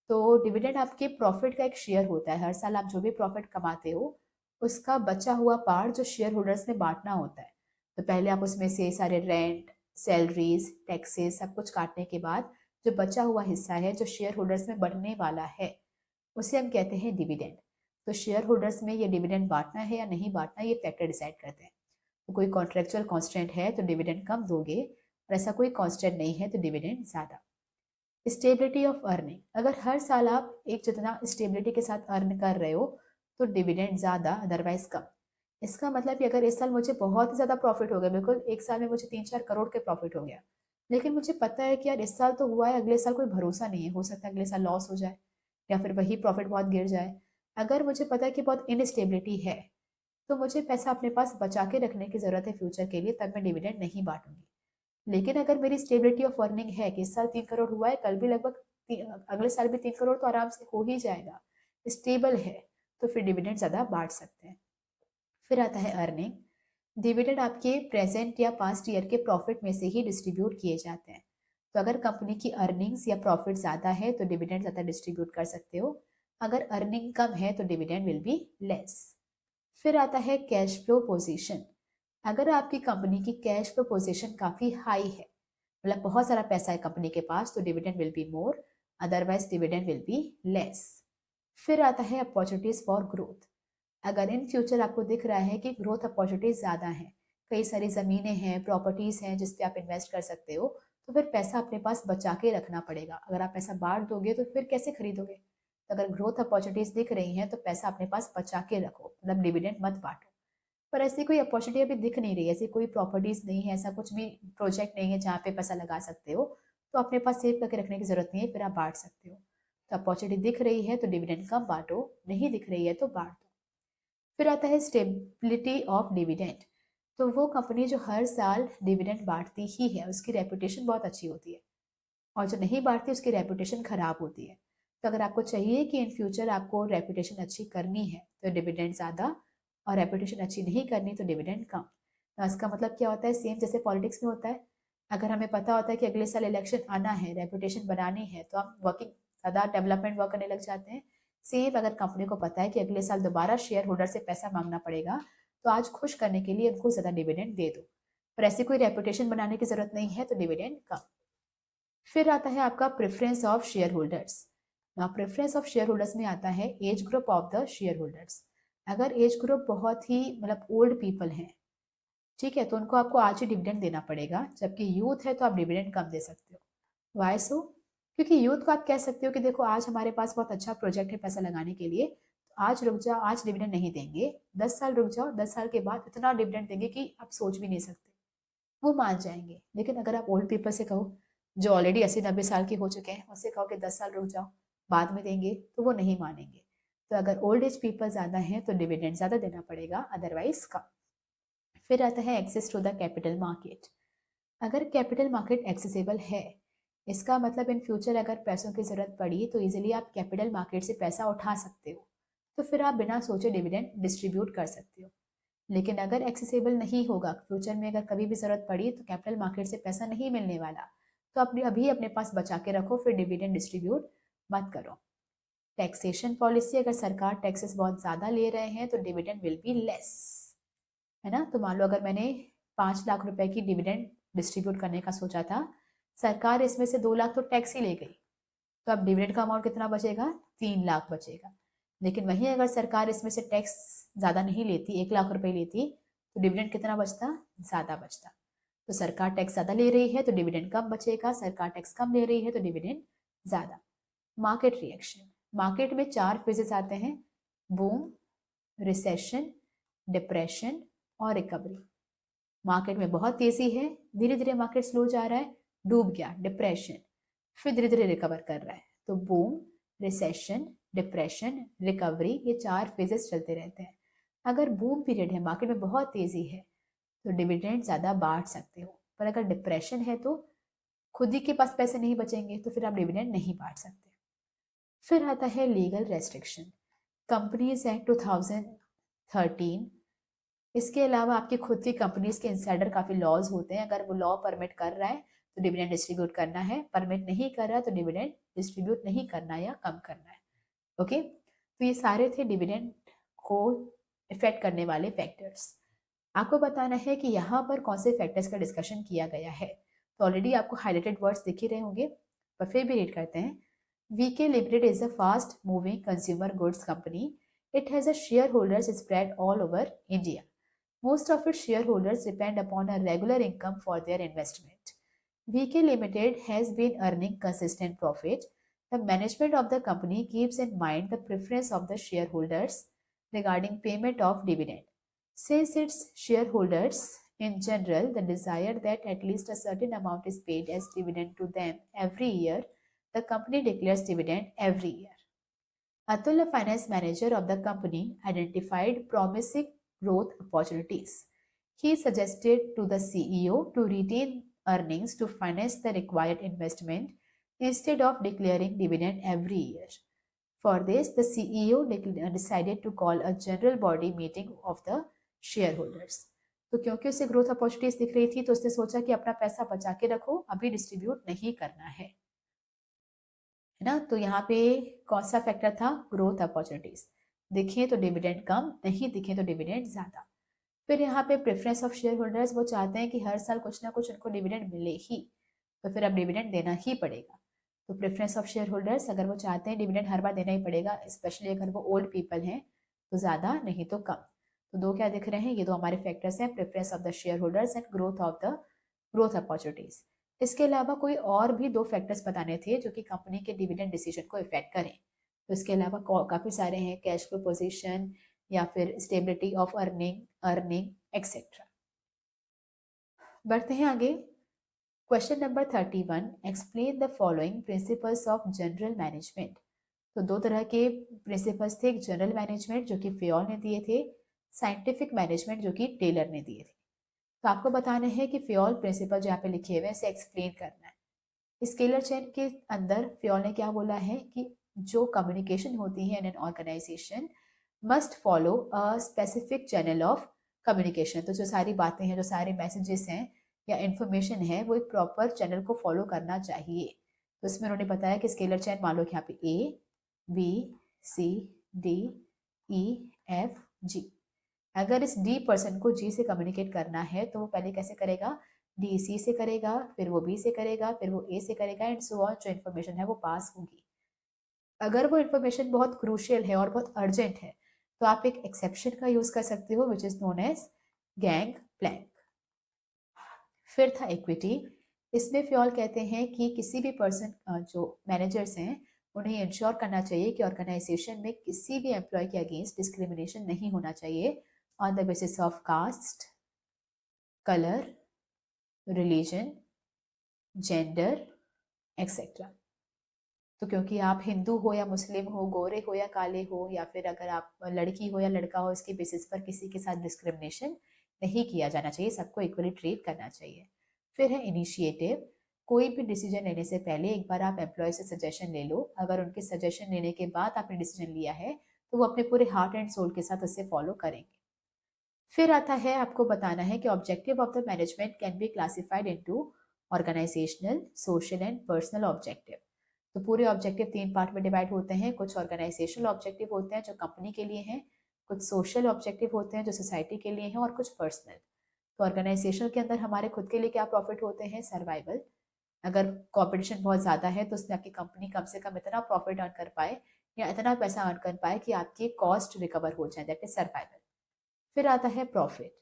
तो डिविडेंड आपके प्रॉफिट का एक शेयर होता है। हर साल आप जो भी प्रॉफिट कमाते हो उसका बचा हुआ पार्ट जो शेयर होल्डर्स में बांटना होता है। तो पहले आप उसमें से सारे रेंट, सैलरीज, टैक्सेस सब कुछ काटने के बाद जो बचा हुआ हिस्सा है जो शेयर होल्डर्स में बढ़ने वाला है उसे हम कहते हैं डिविडेंड। तो शेयर होल्डर्स में ये डिविडेंड बांटना है या नहीं बांटना ये फैक्टर डिसाइड करते हैं। तो कोई कॉन्ट्रेक्चुअल कॉन्स्टेंट है तो डिविडेंड कम दोगे और ऐसा कोई कॉन्स्टेंट नहीं है तो डिविडेंड ज़्यादा। स्टेबिलिटी ऑफ अर्निंग, अगर हर साल आप एक जितना स्टेबिलिटी के साथ अर्न कर रहे हो तो डिविडेंड ज़्यादा, अदरवाइज कम। इसका मतलब कि अगर इस साल मुझे बहुत ही ज़्यादा प्रॉफिट हो गया, बिल्कुल एक साल में मुझे 3-4 करोड़ के प्रॉफिट हो गया, लेकिन मुझे पता है कि यार इस साल तो हुआ है, अगले साल कोई भरोसा नहीं है, हो सकता है अगले साल लॉस हो जाए या फिर वही प्रॉफिट बहुत गिर जाए। अगर मुझे पता है कि बहुत इनस्टेबिलिटी है तो मुझे पैसा अपने पास बचा के रखने की ज़रूरत है फ्यूचर के लिए, तब मैं डिविडेंड नहीं बांटूंगी। लेकिन अगर मेरी स्टेबिलिटी ऑफ अर्निंग है कि इस साल 3 करोड़ हुआ है, कल भी लगभग अगले साल भी 3 करोड़ तो आराम से हो ही जाएगा, स्टेबल है, तो फिर डिविडेंड ज़्यादा बांट सकते हैं। फिर आता है अर्निंग। डिविडेंड आपके प्रेजेंट या पास्ट ईयर के प्रॉफिट में से ही डिस्ट्रीब्यूट किए जाते हैं। तो अगर कंपनी की अर्निंग्स या प्रॉफिट ज़्यादा है तो डिविडेंड ज़्यादा डिस्ट्रीब्यूट कर सकते हो, अगर अर्निंग कम है तो डिविडेंड विल बी लेस। फिर आता है कैश फ्लो पोजीशन। अगर आपकी कंपनी की कैश फ्लो पोजीशन काफ़ी हाई है, मतलब बहुत सारा पैसा है कंपनी के पास, तो dividend will be more, otherwise dividend will be less. फिर आता है अपॉर्चुनिटीज फॉर ग्रोथ। अगर इन फ्यूचर आपको दिख रहा है कि ग्रोथ अपॉर्चुनिटीज ज़्यादा हैं, कई सारी ज़मीनें हैं, प्रॉपर्टीज़ हैं जिस पे आप इन्वेस्ट कर सकते हो, तो फिर पैसा अपने पास बचा के रखना पड़ेगा। अगर आप पैसा बांट दोगे तो फिर कैसे खरीदोगे। तो अगर ग्रोथ अपॉर्चुनिटीज दिख रही हैं तो पैसा अपने पास बचा के रखो, मतलब डिविडेंड मत बांटो। पर ऐसी कोई अपॉर्चुनिटी अभी दिख नहीं रही, ऐसी कोई प्रॉपर्टीज नहीं है, ऐसा कुछ भी प्रोजेक्ट नहीं है जहाँ पे पैसा लगा सकते हो, तो अपने पास सेव करके रखने की जरूरत नहीं है, फिर आप बांट सकते हो। तो अपॉर्चुनिटी दिख रही है तो डिविडेंड कम बांटो, नहीं दिख रही है तो बांट दो। फिर आता है स्टेबिलिटी ऑफ डिविडेंड। तो वो कंपनी जो हर साल डिविडेंड बांटती ही है उसकी रेपुटेशन बहुत अच्छी होती है, और जो नहीं बांटती उसकी रेपुटेशन खराब होती है। तो अगर आपको चाहिए कि इन फ्यूचर आपको रेपुटेशन अच्छी करनी है तो डिविडेंड ज़्यादा, और रेपुटेशन अच्छी नहीं करनी तो डिविडेंड कम। तो इसका मतलब क्या होता है, सेम जैसे पॉलिटिक्स में होता है। अगर हमें पता होता है कि अगले साल इलेक्शन आना है, रेपुटेशन बनानी है, तो हम वर्किंग ज़्यादा डेवलपमेंट वर्क करने लग जाते हैं। सेम अगर कंपनी को पता है कि अगले साल दोबारा शेयर होल्डर से पैसा मांगना पड़ेगा, तो आज खुश करने के लिए उनको ज़्यादा डिविडेंड दे दो। पर ऐसी कोई रेपुटेशन बनाने की ज़रूरत नहीं है तो डिविडेंड कम। फिर आता है आपका preference of share holders. Preference of share holders में आता है age group of the share holders. अगर एज ग्रुप बहुत ही मतलब ओल्ड पीपल हैं, ठीक है, तो उनको आपको आज ही डिविडेंड देना पड़ेगा, जबकि यूथ है तो आप डिविडेंड कम दे सकते हो। वाई सो? क्योंकि यूथ को आप कह सकते हो कि देखो आज हमारे पास बहुत अच्छा प्रोजेक्ट है पैसा लगाने के लिए, तो आज रुक जाओ, आज डिविडेंड नहीं देंगे, 10 साल रुक जाओ, 10 साल के बाद इतना डिविडेंड देंगे कि आप सोच भी नहीं सकते। वो मान जाएंगे। लेकिन अगर आप ओल्ड पीपल से कहो जो ऑलरेडी 80-90 साल के हो चुके हैं, उनसे कहो कि 10 साल रुक जाओ बाद में देंगे, तो वो नहीं मानेंगे। तो अगर ओल्ड एज पीपल ज़्यादा हैं तो डिविडेंड ज़्यादा देना पड़ेगा, अदरवाइज कम। फिर आता है access to the capital market. अगर कैपिटल मार्केट एक्सेसिबल है, इसका मतलब इन फ्यूचर अगर पैसों की ज़रूरत पड़ी तो इजीली आप कैपिटल मार्केट से पैसा उठा सकते हो, तो फिर आप बिना सोचे डिविडेंड डिस्ट्रीब्यूट कर सकते हो। लेकिन अगर एक्सेसिबल नहीं होगा, फ्यूचर में अगर कभी भी ज़रूरत पड़ी तो कैपिटल मार्केट से पैसा नहीं मिलने वाला, तो अपने अभी अपने पास बचा के रखो, फिर डिविडेंड डिस्ट्रीब्यूट मत करो। टैक्सेशन पॉलिसी, अगर सरकार टैक्सेस बहुत ज़्यादा ले रहे हैं तो डिविडेंड विल बी लेस, है ना। तो मान लो अगर मैंने 5 लाख रुपए की डिविडेंड डिस्ट्रीब्यूट करने का सोचा था, सरकार इसमें से 2 लाख तो टैक्स ही ले गई, तो अब डिविडेंड का अमाउंट कितना बचेगा, 3 लाख बचेगा। लेकिन वहीं अगर सरकार इसमें से टैक्स ज्यादा नहीं लेती, 1 लाख रुपए लेती, तो डिविडेंड कितना बचता, ज्यादा बचता। तो सरकार टैक्स ज्यादा ले रही है तो डिविडेंड कम बचेगा, सरकार टैक्स कम ले रही है तो डिविडेंड ज्यादा। मार्केट रिएक्शन, मार्केट में 4 फेजेस आते हैं, बूम, रिसेशन, डिप्रेशन और रिकवरी। मार्केट में बहुत तेजी है, धीरे धीरे मार्केट स्लो जा रहा है, डूब गया, डिप्रेशन, फिर धीरे धीरे रिकवर कर रहा है। तो बूम, रिसेशन, डिप्रेशन, रिकवरी, ये 4 फेजेस चलते रहते हैं। अगर बूम पीरियड है, मार्केट में बहुत तेजी है, तो डिविडेंड ज्यादा बांट सकते हो, पर अगर डिप्रेशन है तो खुद ही के पास पैसे नहीं बचेंगे, तो फिर आप डिविडेंड नहीं बांट सकते। फिर आता है लीगल रेस्ट्रिक्शन, कंपनीज एक्ट 2013। इसके अलावा आपकी खुद की कंपनीज के इंसाइडर काफी लॉज होते हैं, अगर वो लॉ परमिट कर रहा है तो डिविडेंड डिस्ट्रीब्यूट करना है, परमिट नहीं कर रहा है तो डिविडेंड डिस्ट्रीब्यूट नहीं करना या कम करना है। ओके, तो ये सारे थे डिविडेंड को इफेक्ट करने वाले फैक्टर्स। आपको बताना है कि यहाँ पर कौन से फैक्टर्स का डिस्कशन किया गया है। तो ऑलरेडी आपको हाईलाइटेड वर्ड्स दिख ही रहे होंगे, पर फिर भी रीड करते हैं। VK Limited is a fast moving consumer goods company. It has a shareholders spread all over India. Most of its shareholders depend upon a regular income for their investment. VK Limited has been earning consistent profit. The management of the company keeps in mind the preference of the shareholders regarding payment of dividend. Since its shareholders in general the desire that at least a certain amount is paid as dividend to them every year, the company declares dividend every year. Atul, a finance manager of the company, identified promising growth opportunities. He suggested to the CEO to retain earnings to finance the required investment instead of declaring dividend every year. For this, the CEO decided to call a general body meeting of the shareholders. तो क्योंकि उसे growth opportunities दिख रही थी तो उसने सोचा कि अपना पैसा बचा के रखो, अभी डिस्ट्रीब्यूट नहीं करना है ना। तो यहाँ पे कौन सा फैक्टर था, ग्रोथ अपॉर्चुनिटीज, दिखे तो डिविडेंड कम, नहीं दिखे तो डिविडेंड ज्यादा। फिर यहाँ पे प्रेफरेंस ऑफ शेयर होल्डर्स, वो चाहते हैं कि हर साल कुछ ना कुछ उनको डिविडेंड मिले ही, तो फिर अब डिविडेंड देना ही पड़ेगा। तो प्रेफरेंस ऑफ शेयर होल्डर्स, अगर वो चाहते हैं डिविडेंड हर बार देना ही पड़ेगा, स्पेशली अगर वो ओल्ड पीपल हैं तो ज्यादा नहीं तो कम। तो दो क्या दिख रहे हैं, ये दो हमारे फैक्टर्स हैं, preference of the share holders and growth of the growth opportunities. इसके अलावा कोई और भी 2 फैक्टर्स बताने थे जो कि कंपनी के डिविडेंड डिसीजन को इफेक्ट करें। तो इसके अलावा काफी सारे हैं, कैश फ्लो पोजीशन या फिर स्टेबिलिटी ऑफ अर्निंग एक्सेट्रा। बढ़ते हैं आगे। Question number 31, explain the following principles of general management. तो 2 तरह के प्रिंसिपल्स थे, जनरल मैनेजमेंट जो कि फियोल ने दिए थे, साइंटिफिक मैनेजमेंट जो कि टेलर ने दिए थे। तो आपको बताना है कि फ्योल प्रिंसिपल जो यहाँ पे लिखे हुए हैं इसे एक्सप्लेन करना है। स्केलर चेन के अंदर फ्योल ने क्या बोला है कि जो कम्युनिकेशन होती है in an organisation must follow a specific channel of communication. तो जो सारी बातें हैं, जो सारे मैसेजेस हैं या इंफॉर्मेशन है, वो एक प्रॉपर चैनल को फॉलो करना चाहिए। तो इसमें उन्होंने बताया कि स्केलर चैन मान लो कि यहाँ पे ABCDEFG। अगर इस D पर्सन को G से कम्युनिकेट करना है तो वो पहले कैसे करेगा, D C से करेगा, फिर वो B से करेगा, फिर वो A से करेगा एंड सो ऑन। जो इन्फॉर्मेशन है वो पास होगी। अगर वो इन्फॉर्मेशन बहुत क्रूशियल है और बहुत अर्जेंट है तो आप एक एक्सेप्शन का यूज कर सकते हो which is known as gang plank. फिर था इक्विटी। इसमें फ्योल कहते हैं कि किसी भी पर्सन जो मैनेजर्स हैं उन्हें इंश्योर करना चाहिए कि ऑर्गेनाइजेशन में किसी भी एम्प्लॉय के अगेंस्ट डिस्क्रिमिनेशन नहीं होना चाहिए on the basis of caste, color, religion, gender, etc. तो क्योंकि आप हिंदू हो या मुस्लिम हो, गोरे हो या काले हो, या फिर अगर आप लड़की हो या लड़का हो, इसके बेसिस पर किसी के साथ डिस्क्रिमिनेशन नहीं किया जाना चाहिए, सबको इक्वली ट्रीट करना चाहिए। फिर है इनिशिएटिव। कोई भी डिसीजन लेने से पहले एक बार आप एम्प्लॉय से सजेशन ले लो। अगर उनके सजेशन लेने के बाद आपने डिसीजन लिया है तो वो अपने पूरे हार्ट एंड सोल के साथ उससे फॉलो करेंगे। फिर आता है आपको बताना है कि objective of the management can be classified into organisational, social and personal objective. तो पूरे ऑब्जेक्टिव 3 पार्ट में डिवाइड होते हैं। कुछ ऑर्गेनाइजेशनल ऑब्जेक्टिव होते हैं जो कंपनी के लिए हैं, कुछ सोशल ऑब्जेक्टिव होते हैं जो सोसाइटी के लिए हैं, और कुछ पर्सनल। तो ऑर्गेनाइजेशन के अंदर हमारे खुद के लिए क्या प्रॉफिट होते हैं? सर्वाइवल। अगर कंपटीशन बहुत ज़्यादा है तो उसमें आपकी कंपनी कम से कम इतना प्रॉफिट अर्न कर पाए या इतना पैसा अर्न कर पाए कि आपकी कॉस्ट रिकवर हो जाए, दैट इज सर्वाइवल। फिर आता है प्रॉफिट।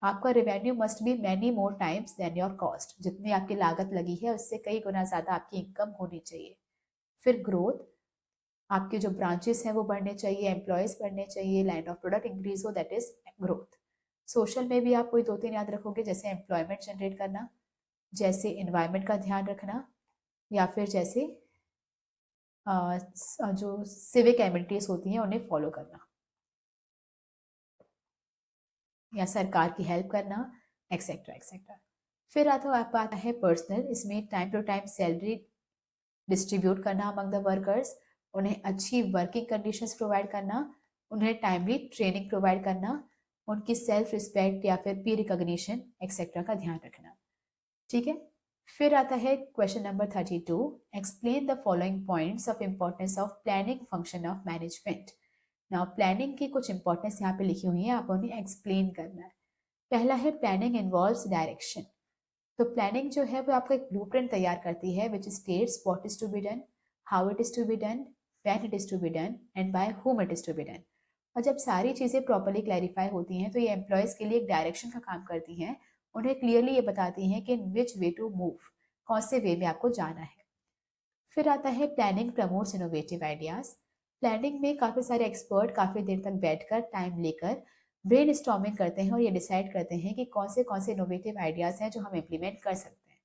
आपका revenue must be many more times than your cost. जितनी आपकी लागत लगी है उससे कई गुना ज़्यादा आपकी इनकम होनी चाहिए। फिर ग्रोथ, आपके जो ब्रांचेस हैं वो बढ़ने चाहिए, एम्प्लॉयज बढ़ने चाहिए, लाइन ऑफ प्रोडक्ट इंक्रीज हो, दैट इज ग्रोथ। सोशल में भी आप कोई 2-3 याद रखोगे, जैसे एम्प्लॉयमेंट जनरेट करना, जैसे इन्वायरमेंट का ध्यान रखना, या फिर जैसे जो सिविक एमिनिटीज होती हैं उन्हें फॉलो करना, या सरकार की हेल्प करना, एक्सेट्रा एक्सेट्रा। फिर आता है पर्सनल। इसमें time to time salary distribute करना अमंग द वर्कर्स, उन्हें अच्छी वर्किंग कंडीशंस प्रोवाइड करना, उन्हें टाइमली ट्रेनिंग प्रोवाइड करना, उनकी सेल्फ रिस्पेक्ट या फिर पी रिकॉग्निशन एक्सेट्रा का ध्यान रखना। ठीक है। फिर आता है question number 32, explain the following points of importance of planning function of management. Now planning की कुछ इंपॉर्टेंस यहाँ पे लिखी हुई है, आप उन्हें एक्सप्लेन करना है। पहला है प्लानिंग इन्वॉल्व्स डायरेक्शन। तो प्लानिंग जो है वो आपका एक ब्लूप्रिंट तैयार करती है which states what is to be done, how it is to be done, when it is to be done and by whom it is to be done. और जब सारी चीज़ें प्रॉपरली क्लैरिफाई होती हैं तो ये एम्प्लॉयज़ के लिए एक डायरेक्शन का काम करती हैं, उन्हें क्लियरली ये बताती हैं कि इन विच वे टू मूव, कौन से वे में आपको जाना है। फिर आता है planning promotes innovative ideas. Planning में काफ़ी सारे एक्सपर्ट काफ़ी देर तक बैठकर टाइम लेकर ब्रेन स्टॉर्मिंग करते हैं और ये डिसाइड करते हैं कि कौन से इनोवेटिव आइडियाज़ हैं जो हम इम्प्लीमेंट कर सकते हैं।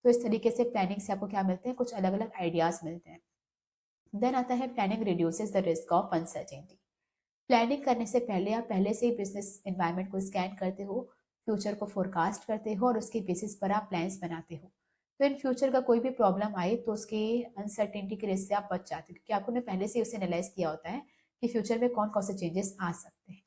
तो इस तरीके से प्लानिंग से आपको क्या मिलते हैं? कुछ अलग अलग आइडियाज़ मिलते हैं। देन आता है planning reduces the risk of uncertainty. Planning करने से पहले आप पहले से ही बिजनेस एनवायरनमेंट को स्कैन करते हो, फ्यूचर को फोरकास्ट करते हो और उसके बेसिस पर आप प्लान्स बनाते हो। तो इन फ्यूचर का कोई भी प्रॉब्लम आए तो उसके अनसर्टेनिटी के रिस्क से आप बच जाते हो, क्योंकि आपने पहले से उसे एनालाइज किया होता है कि फ्यूचर में कौन कौन से चेंजेस आ सकते हैं।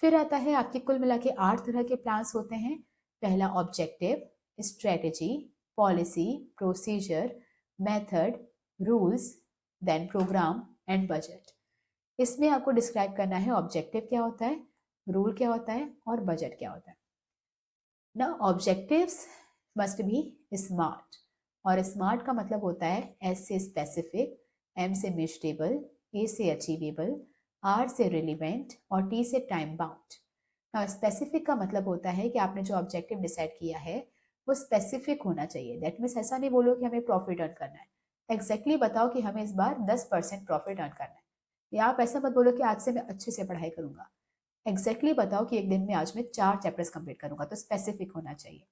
फिर आता है आपके कुल मिला के 8 तरह के प्लान्स होते हैं। पहला objective, strategy, policy, procedure, method, rules, then programme and budget. इसमें आपको डिस्क्राइब करना है ऑब्जेक्टिव क्या होता है, रूल क्या होता है और बजट क्या होता है। ना ऑब्जेक्टिव्स मस्ट बी स्मार्ट, और स्मार्ट का मतलब होता है एस से स्पेसिफिक, एम से मेजरेबल, ए से अचीवेबल, आर से रिलीवेंट और टी से टाइम बाउंड। ना स्पेसिफिक का मतलब होता है कि आपने जो ऑब्जेक्टिव डिसाइड किया है वो स्पेसिफिक होना चाहिए। दैट मीन्स ऐसा नहीं बोलो कि हमें प्रॉफिट अर्न करना है, एग्जैक्टली बताओ कि हमें इस बार 10% प्रॉफिट अर्न करना है। या आप ऐसा मत बोलो कि आज से मैं अच्छे से पढ़ाई करूंगा, एग्जैक्टली बताओ कि एक दिन में आज मैं 4 चैप्टर्स कंप्लीट करूंगा। तो स्पेसिफिक होना चाहिए।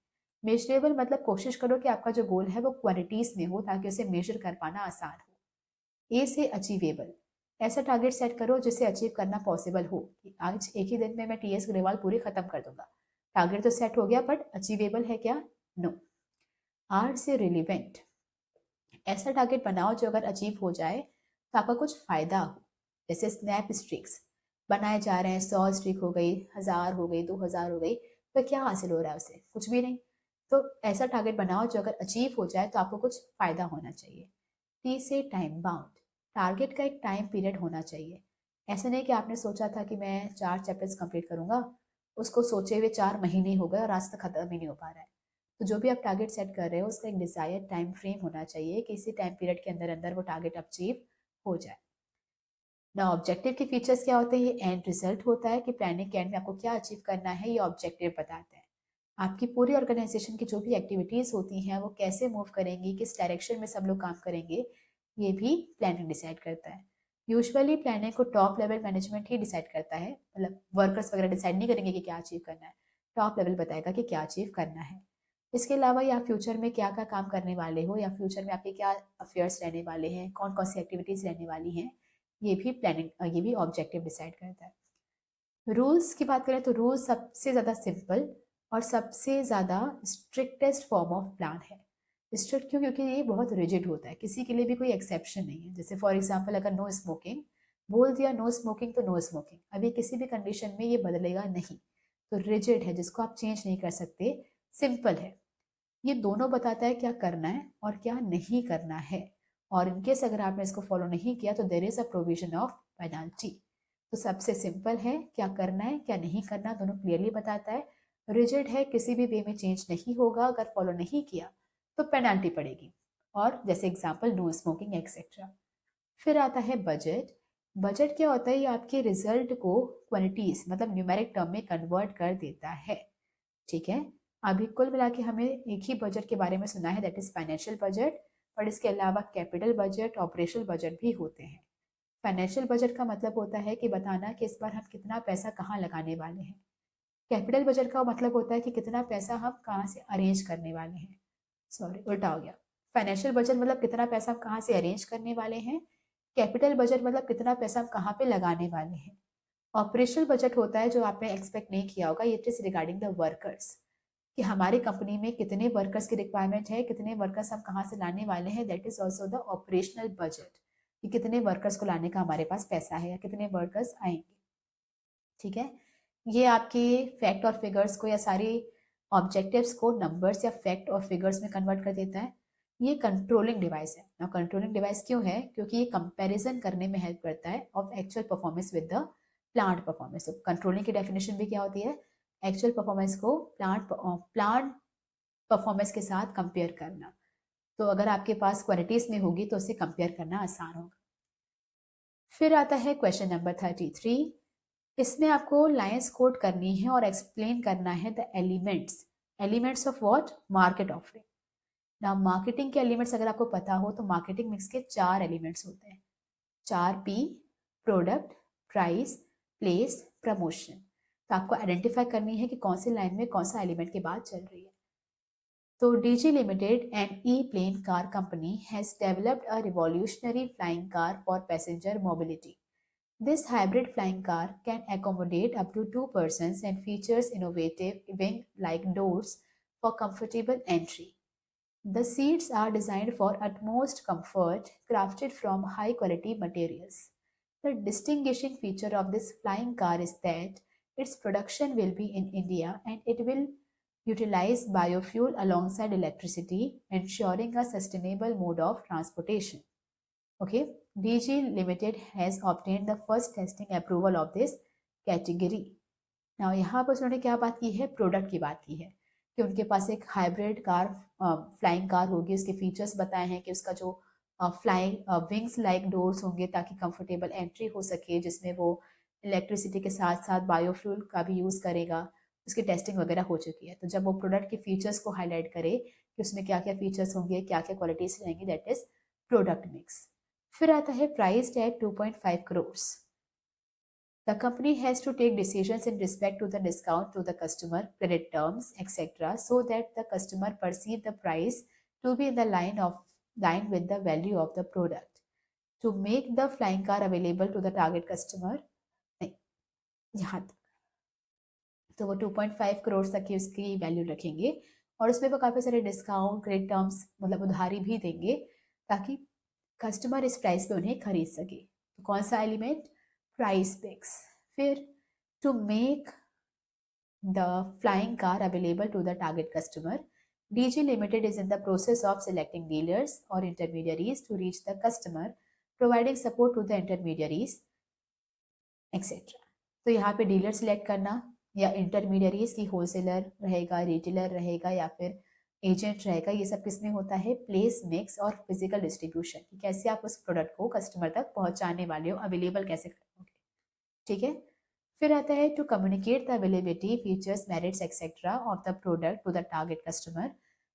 मेजरेबल मतलब कोशिश करो कि आपका जो गोल है वो क्वांटिटीज में हो ताकि उसे मेजर कर पाना आसान हो। ए से अचीवेबल, ऐसा टारगेट सेट करो जिसे अचीव करना पॉसिबल हो कि आज एक ही दिन में मैं टीएस ग्रेवाल पूरी खत्म कर दूंगा। टारगेट तो सेट हो गया बट अचीवेबल है क्या? नो। आर से रिलीवेंट, ऐसा टारगेट बनाओ जो अगर अचीव हो जाए तो आपका कुछ फायदा हो। जैसे स्नैप स्ट्रिक्स बनाए जा रहे हैं, 100 स्ट्रिक हो गई, 1000 हो गई, 2000 हो गई, तो क्या हासिल हो रहा है उससे? कुछ भी नहीं। तो ऐसा टारगेट बनाओ जो अगर अचीव हो जाए तो आपको कुछ फायदा होना चाहिए। टी से टाइम बाउंड, टारगेट का एक टाइम पीरियड होना चाहिए। ऐसा नहीं कि आपने सोचा था कि मैं 4 चैप्टर्स कंप्लीट करूंगा, उसको सोचे हुए 4 महीने हो गए और आज तक खत्म ही नहीं हो पा रहा है। तो जो भी आप टारगेट सेट कर रहे हो उसका एक डिजायर्ड टाइम फ्रेम होना चाहिए कि इसी टाइम पीरियड के अंदर अंदर वो टारगेट अचीव हो जाए। ना ऑब्जेक्टिव के फीचर्स क्या होते हैं? ये एंड रिजल्ट होता है कि प्लानिंग के एंड में आपको क्या अचीव करना है, ये ऑब्जेक्टिव बताते हैं। आपकी पूरी ऑर्गेनाइजेशन की जो भी एक्टिविटीज होती हैं वो कैसे मूव करेंगी, किस डायरेक्शन में सब लोग काम करेंगे, ये भी प्लानिंग डिसाइड करता है। यूजुअली प्लानिंग को टॉप लेवल मैनेजमेंट ही डिसाइड करता है, मतलब वर्कर्स वगैरह डिसाइड नहीं करेंगे कि क्या अचीव करना है, टॉप लेवल बताएगा कि क्या अचीव करना है। इसके अलावा या फ्यूचर में क्या क्या काम करने वाले हो, या फ्यूचर में आपके क्या अफेयर्स रहने वाले हैं, कौन कौन सी एक्टिविटीज रहने वाली हैं, ये भी ऑब्जेक्टिव डिसाइड करता है। रूल्स की बात करें तो रूल्स सबसे ज़्यादा सिंपल और सबसे ज़्यादा स्ट्रिक्टेस्ट फॉर्म ऑफ प्लान है। स्ट्रिक्ट क्यों? क्योंकि ये बहुत रिजिड होता है, किसी के लिए भी कोई एक्सेप्शन नहीं है। जैसे फॉर एग्जाम्पल अगर नो स्मोकिंग बोल दिया, नो स्मोकिंग तो नो स्मोकिंग, अभी किसी भी कंडीशन में ये बदलेगा नहीं। तो रिजिड है जिसको आप चेंज नहीं कर सकते, सिंपल है। ये दोनों बताता है क्या करना है और क्या नहीं करना है, और इनकेस अगर आपने इसको फॉलो नहीं किया तो there is a provision of penalty. तो सबसे सिंपल है, क्या करना है क्या नहीं करना दोनों क्लियरली बताता है। रिजिड है, किसी भी वे में चेंज नहीं होगा, अगर फॉलो नहीं किया तो पेनल्टी पड़ेगी, और जैसे एग्जाम्पल नो स्मोकिंग एक्सेट्रा। फिर आता है बजट। बजट क्या होता है? ये आपके रिजल्ट को क्वांटिटीज मतलब न्यूमेरिक टर्म में कन्वर्ट कर देता है। ठीक है, अभी कुल मिला के हमें एक ही बजट के बारे में सुना है, दैट इज फाइनेंशियल बजट, पर इसके अलावा कैपिटल बजट, ऑपरेशनल बजट भी होते हैं। फाइनेंशियल बजट का मतलब होता है कि बताना कि इस बार हम कितना पैसा कहाँ लगाने वाले हैं। कैपिटल बजट का मतलब होता है कि कितना पैसा हम कहाँ से अरेंज करने वाले हैं। सॉरी, उल्टा हो गया। फाइनेंशियल बजट मतलब कितना पैसा हम कहाँ से अरेंज करने वाले हैं। कैपिटल बजट मतलब कितना पैसा हम कहाँ पे लगाने वाले हैं। ऑपरेशनल बजट होता है जो आपने एक्सपेक्ट नहीं किया होगा, it is regarding the workers, कि हमारी कंपनी में कितने वर्कर्स की रिक्वायरमेंट है, कितने वर्कर्स हम कहाँ से लाने वाले हैं, that is also the operational budget, कि कितने वर्कर्स को लाने का हमारे पास पैसा है या कितने वर्कर्स आएंगे। ठीक है, ये आपके फैक्ट और फिगर्स को या सारी ऑब्जेक्टिव्स को नंबर्स या फैक्ट और फिगर्स में कन्वर्ट कर देता है। ये कंट्रोलिंग डिवाइस है। ना कंट्रोलिंग डिवाइस क्यों है? क्योंकि ये कंपैरिजन करने में हेल्प करता है of actual performance with the plant performance. तो कंट्रोलिंग की डेफिनेशन भी क्या होती है? एक्चुअल परफॉर्मेंस को प्लांट परफॉर्मेंस के साथ कंपेयर करना। तो अगर आपके पास क्वालिटीज में होगी तो उसे कंपेयर करना आसान होगा। फिर आता है क्वेश्चन नंबर 33। इसमें आपको लाइंस कोट करनी है और एक्सप्लेन करना है the elements. Elements of what? Market offering. ना मार्केटिंग के एलिमेंट्स अगर आपको पता हो तो मार्केटिंग मिक्स के 4 एलिमेंट्स होते हैं। 4 P: product, price, place, promotion. तो आपको आइडेंटिफाई करनी है कि कौन सी लाइन में कौन सा एलिमेंट की बात चल रही है। So DG Limited, an e-plane car company, has developed a revolutionary flying car for passenger mobility. This hybrid flying car can accommodate up to 2 persons and features innovative wing-like doors for comfortable entry. The seats are designed for utmost comfort, crafted from high-quality materials. The distinguishing feature of this flying car is that its production will be in India and it will utilize biofuel alongside electricity, ensuring a sustainable mode of transportation. Okay, DG Limited has obtained the first testing approval of this category. Now यहाँ पर उन्होंने क्या बात की है? Product की बात की है कि उनके पास एक हाइब्रिड कार, फ्लाइंग कार होगी। उसके फीचर्स बताए हैं कि उसका जो फ्लाइंग विंग्स लाइक डोर्स होंगे ताकि कंफर्टेबल एंट्री हो सके, जिसमें वो इलेक्ट्रिसिटी के साथ साथ बायोफ्यूल का भी यूज़ करेगा। उसकी टेस्टिंग वगैरह हो चुकी है। तो जब वो प्रोडक्ट के फीचर्स को हाईलाइट करे कि उसमें क्या क्या फीचर्स होंगे, क्या क्या क्वालिटीज रहेंगी, दैट इज प्रोडक्ट मिक्स। फिर आता है price tag 2.5 crores। The company has to take decisions in respect to the discount to the customer, credit terms, etc., so that the customer perceive the price to be in the line with the value of the product. To make the flying car available to the target customer, नहीं, यहाँ तक तो वो 2.5 करोड़ तक की उसकी value रखेंगे, और उसमें वो काफ़ी सारे डिस्काउंट, क्रेडिट टर्म्स मतलब उधारी भी देंगे ताकि कस्टमर इस प्राइस पे उन्हें खरीद सके। तो कौन सा एलिमेंट? Price fix. फिर to make the flying car available to the target customer, DG Limited is in the process of selecting dealers or intermediaries to reach the customer, providing support to the intermediaries, etc. तो यहाँ पे dealer select करना या intermediaries की, wholesaler रहेगा, retailer रहेगा या फिर एजेंट रहेगा, ये सब किसमें होता है? प्लेस मिक्स और फिजिकल डिस्ट्रीब्यूशन, कि कैसे आप उस प्रोडक्ट को कस्टमर तक पहुंचाने वाले हो, अवेलेबल कैसे करोगे। ठीक है, फिर आता है to communicate the availability, features, merits etcetera of the product to the target customer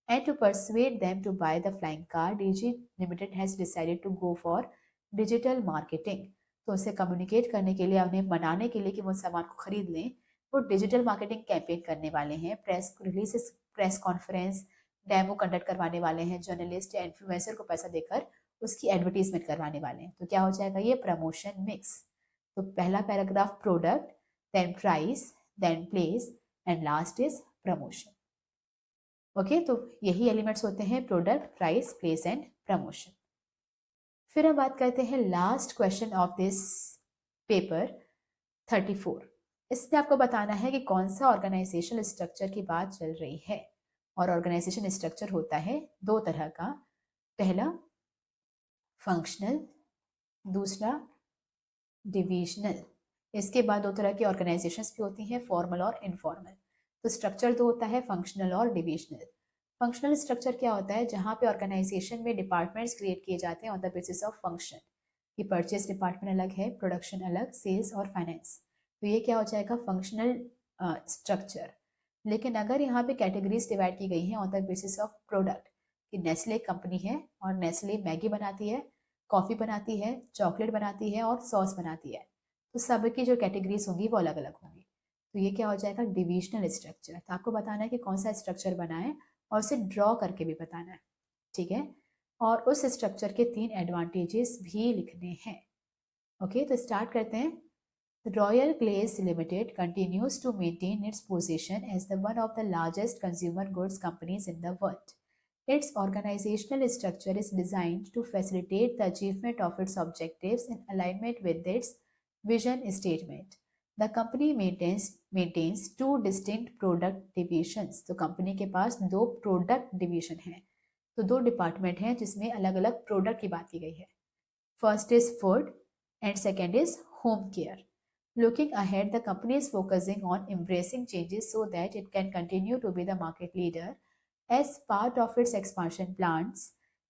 and to persuade them to buy the flying car, DG Limited has decided to go for digital marketing. तो उसे communicate करने के लिए, उन्हें मनाने के लिए कि वो सामान को खरीद लें, वो डिजिटल मार्केटिंग कैंपेन करने वाले हैं। Press release, press conference, demo conduct करवाने वाले हैं, जर्नलिस्ट या इन्फ्लुएंसर को पैसा देकर उसकी एडवर्टीजमेंट करवाने वाले हैं। तो क्या हो जाएगा? ये प्रमोशन मिक्स। तो पहला paragraph product, then price, then place and last is promotion. Okay, तो यही एलिमेंट्स होते हैं product, price, place and promotion. फिर हम बात करते हैं last question of this paper 34। इसमें आपको बताना है कि कौन सा ऑर्गेनाइजेशनल स्ट्रक्चर की बात चल रही है। और ऑर्गेनाइजेशन स्ट्रक्चर होता है 2 तरह का, पहला फंक्शनल, दूसरा डिविजनल। इसके बाद 2 तरह की ऑर्गेनाइजेशंस भी होती हैं, फॉर्मल और इनफॉर्मल। तो स्ट्रक्चर दो होता है, फंक्शनल और डिविजनल। फंक्शनल स्ट्रक्चर क्या होता है, जहाँ पे ऑर्गेनाइजेशन में डिपार्टमेंट्स क्रिएट किए जाते हैं on the basis of function. ये परचेस डिपार्टमेंट अलग है, प्रोडक्शन अलग, सेल्स और फाइनेंस। तो ये क्या हो जाएगा, फंक्शनल स्ट्रक्चर। लेकिन अगर यहाँ पे कैटेगरीज डिवाइड की गई हैं on the basis of product, कि नेस्ले कंपनी है और नेस्ले मैगी बनाती है, कॉफ़ी बनाती है, चॉकलेट बनाती है और सॉस बनाती है, तो सब की जो कैटेगरीज होंगी वो अलग अलग होंगी। तो ये क्या हो जाएगा, डिविजनल स्ट्रक्चर। तो आपको बताना है कि कौन सा स्ट्रक्चर बना है और उसे ड्रॉ करके भी बताना है, ठीक है। और उस स्ट्रक्चर के 3 एडवांटेजेस भी लिखने हैं। ओके, तो स्टार्ट करते हैं। Royal Glaze Limited continues to maintain its position as the one of the largest consumer goods companies in the world. Its organizational structure is designed to facilitate the achievement of its objectives in alignment with its vision statement. The company maintains two distinct product divisions. तो company के पास 2 product division हैं, तो 2 department हैं जिसमें अलग अलग product की बात की गई है। First is food and second is home care. Looking ahead, the company is focusing on embracing changes so that it can continue to be the market leader. As part of its expansion plans,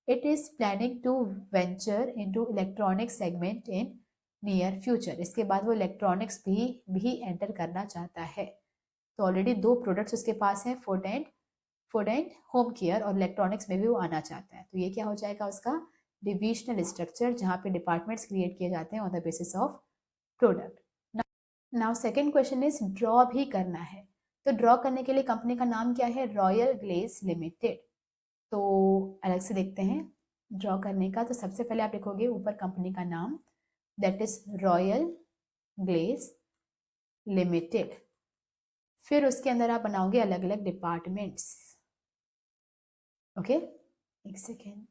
it is planning to venture into electronics segment in near future. इसके बाद वो electronics भी enter करना चाहता है। तो already 2 products उसके पास हैं, फूड एंड होम केयर, और इलेक्ट्रॉनिक्स में भी वो आना चाहता है। तो ये क्या हो जाएगा उसका डिविजनल स्ट्रक्चर, जहाँ पे डिपार्टमेंट्स क्रिएट किए जाते हैं on the basis of product. Now second question is draw भी करना है। तो ड्रॉ करने के लिए कंपनी का नाम क्या है, रॉयल ग्लेज लिमिटेड। तो अलग से देखते हैं ड्रॉ करने का। तो सबसे पहले आप लिखोगे ऊपर कंपनी का नाम, that is Royal Glaze Limited. फिर उसके अंदर आप बनाओगे अलग अलग डिपार्टमेंट्स। ओके, एक सेकेंड।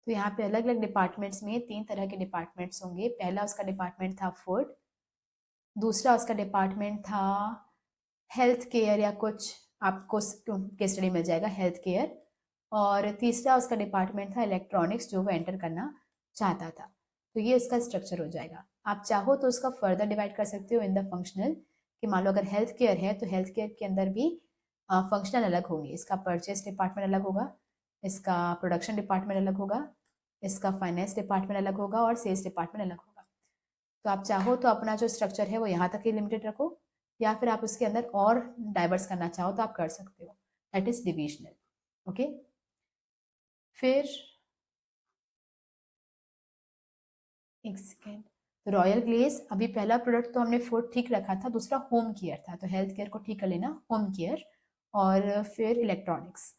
तो यहाँ पे अलग अलग डिपार्टमेंट्स में 3 तरह के डिपार्टमेंट्स होंगे। पहला उसका डिपार्टमेंट था फूड, दूसरा उसका डिपार्टमेंट था हेल्थ केयर या कुछ, आपको केस स्टडी मिल जाएगा हेल्थ केयर, और तीसरा उसका डिपार्टमेंट था इलेक्ट्रॉनिक्स, जो वो एंटर करना चाहता था। तो ये इसका स्ट्रक्चर हो जाएगा। आप चाहो तो उसका फर्दर डिवाइड कर सकते हो इन द फंक्शनल, कि मान लो अगर हेल्थ केयर है तो हेल्थ केयर के अंदर भी फंक्शनल अलग होंगे। इसका परचेस डिपार्टमेंट अलग होगा, इसका प्रोडक्शन डिपार्टमेंट अलग होगा, इसका फाइनेंस डिपार्टमेंट अलग होगा और सेल्स डिपार्टमेंट अलग होगा। तो आप चाहो तो अपना जो स्ट्रक्चर है वो यहाँ तक ही लिमिटेड रखो, या फिर आप उसके अंदर और डाइवर्स करना चाहो तो आप कर सकते हो, दैट इज डिविजनल। ओके, फिर एक सेकेंड। तो रॉयल ग्लेज, अभी पहला प्रोडक्ट तो हमने फूड ठीक रखा था, दूसरा होम केयर था, तो हेल्थ केयर को ठीक कर लेना, होम केयर, और फिर इलेक्ट्रॉनिक्स।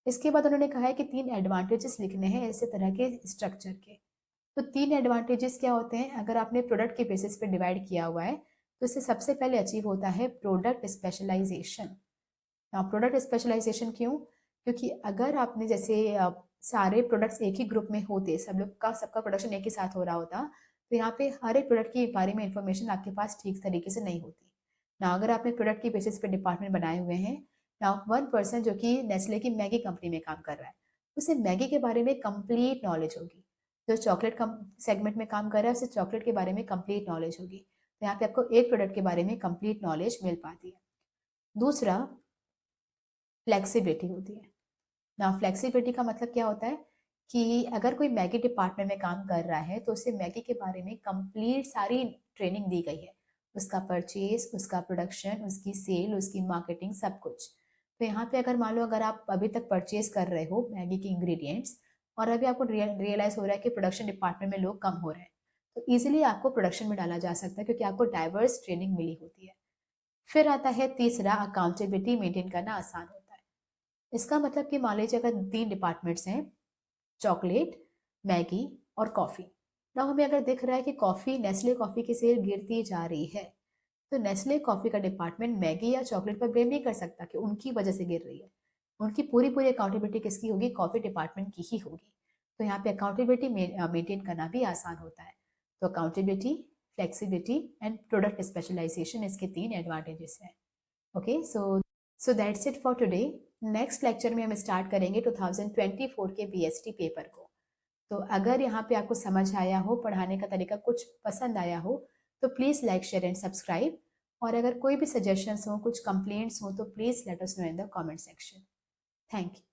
इसके बाद उन्होंने कहा है कि 3 एडवांटेजेस लिखने हैं ऐसे तरह के स्ट्रक्चर के। तो 3 एडवांटेजेस क्या होते हैं, अगर आपने प्रोडक्ट के बेसिस पे डिवाइड किया हुआ है तो इससे सबसे पहले अचीव होता है प्रोडक्ट स्पेशलाइजेशन। प्रोडक्ट स्पेशलाइजेशन क्यों, क्योंकि अगर आपने जैसे सारे प्रोडक्ट्स एक ही ग्रुप में होते, सब लोग का सबका प्रोडक्शन एक ही साथ हो रहा होता, तो यहाँ पे हर एक प्रोडक्ट के बारे में इंफॉर्मेशन आपके पास ठीक तरीके से नहीं होती ना। अगर आपने प्रोडक्ट की बेसिस पे डिपार्टमेंट बनाए हुए हैं ना, 1 पर्सन जो कि नेस्ले की मैगी कंपनी में काम कर रहा है, उसे मैगी के बारे में कंप्लीट नॉलेज होगी। जो चॉकलेट सेगमेंट में काम कर रहा है उसे चॉकलेट के बारे में कंप्लीट नॉलेज होगी। तो यहाँ पे आपको एक प्रोडक्ट के बारे में कंप्लीट नॉलेज मिल पाती है। दूसरा, फ्लेक्सिबिलिटी होती है ना। फ्लेक्सिबिलिटी का मतलब क्या होता है कि अगर कोई मैगी डिपार्टमेंट में काम कर रहा है तो उसे मैगी के बारे में कंप्लीट सारी ट्रेनिंग दी गई है, उसका परचेज, उसका प्रोडक्शन, उसकी सेल, उसकी मार्केटिंग, सब कुछ। तो यहाँ पे अगर मान लो अगर आप अभी तक परचेज कर रहे हो मैगी के इंग्रेडिएंट्स और अभी आपको रियलाइज हो रहा है कि प्रोडक्शन डिपार्टमेंट में लोग कम हो रहे हैं, तो ईजिली आपको प्रोडक्शन में डाला जा सकता है क्योंकि आपको डाइवर्स ट्रेनिंग मिली होती है। फिर आता है तीसरा, अकाउंटेबिलिटी मेंटेन करना आसान होता है। इसका मतलब कि मान लीजिए अगर 3 डिपार्टमेंट्स हैं, चॉकलेट, मैगी और कॉफ़ी। ना हमें अगर दिख रहा है कि कॉफ़ी, नेस्ले कॉफ़ी की सेल गिरती जा रही है, तो नेस्ले कॉफ़ी का डिपार्टमेंट मैगी या चॉकलेट पर ब्लेम नहीं कर सकता कि उनकी वजह से गिर रही है। उनकी पूरी पूरी अकाउंटेबिलिटी किसकी होगी, कॉफ़ी डिपार्टमेंट की ही होगी। तो यहाँ पे अकाउंटेबिलिटी मेंटेन करना भी आसान होता है। तो accountability, flexibility and product specialisation, इसके 3 एडवांटेजेस हैं। Okay, so that's it for today. Next lecture में हम स्टार्ट करेंगे 2024 के बीएसटी पेपर को। तो अगर यहाँ पे आपको समझ आया हो, पढ़ाने का तरीका कुछ पसंद आया हो, तो please like, share and subscribe. और अगर कोई भी सजेशंस हो, कुछ कंप्लेंट्स हो, तो please let us know in the comment section. Thank you.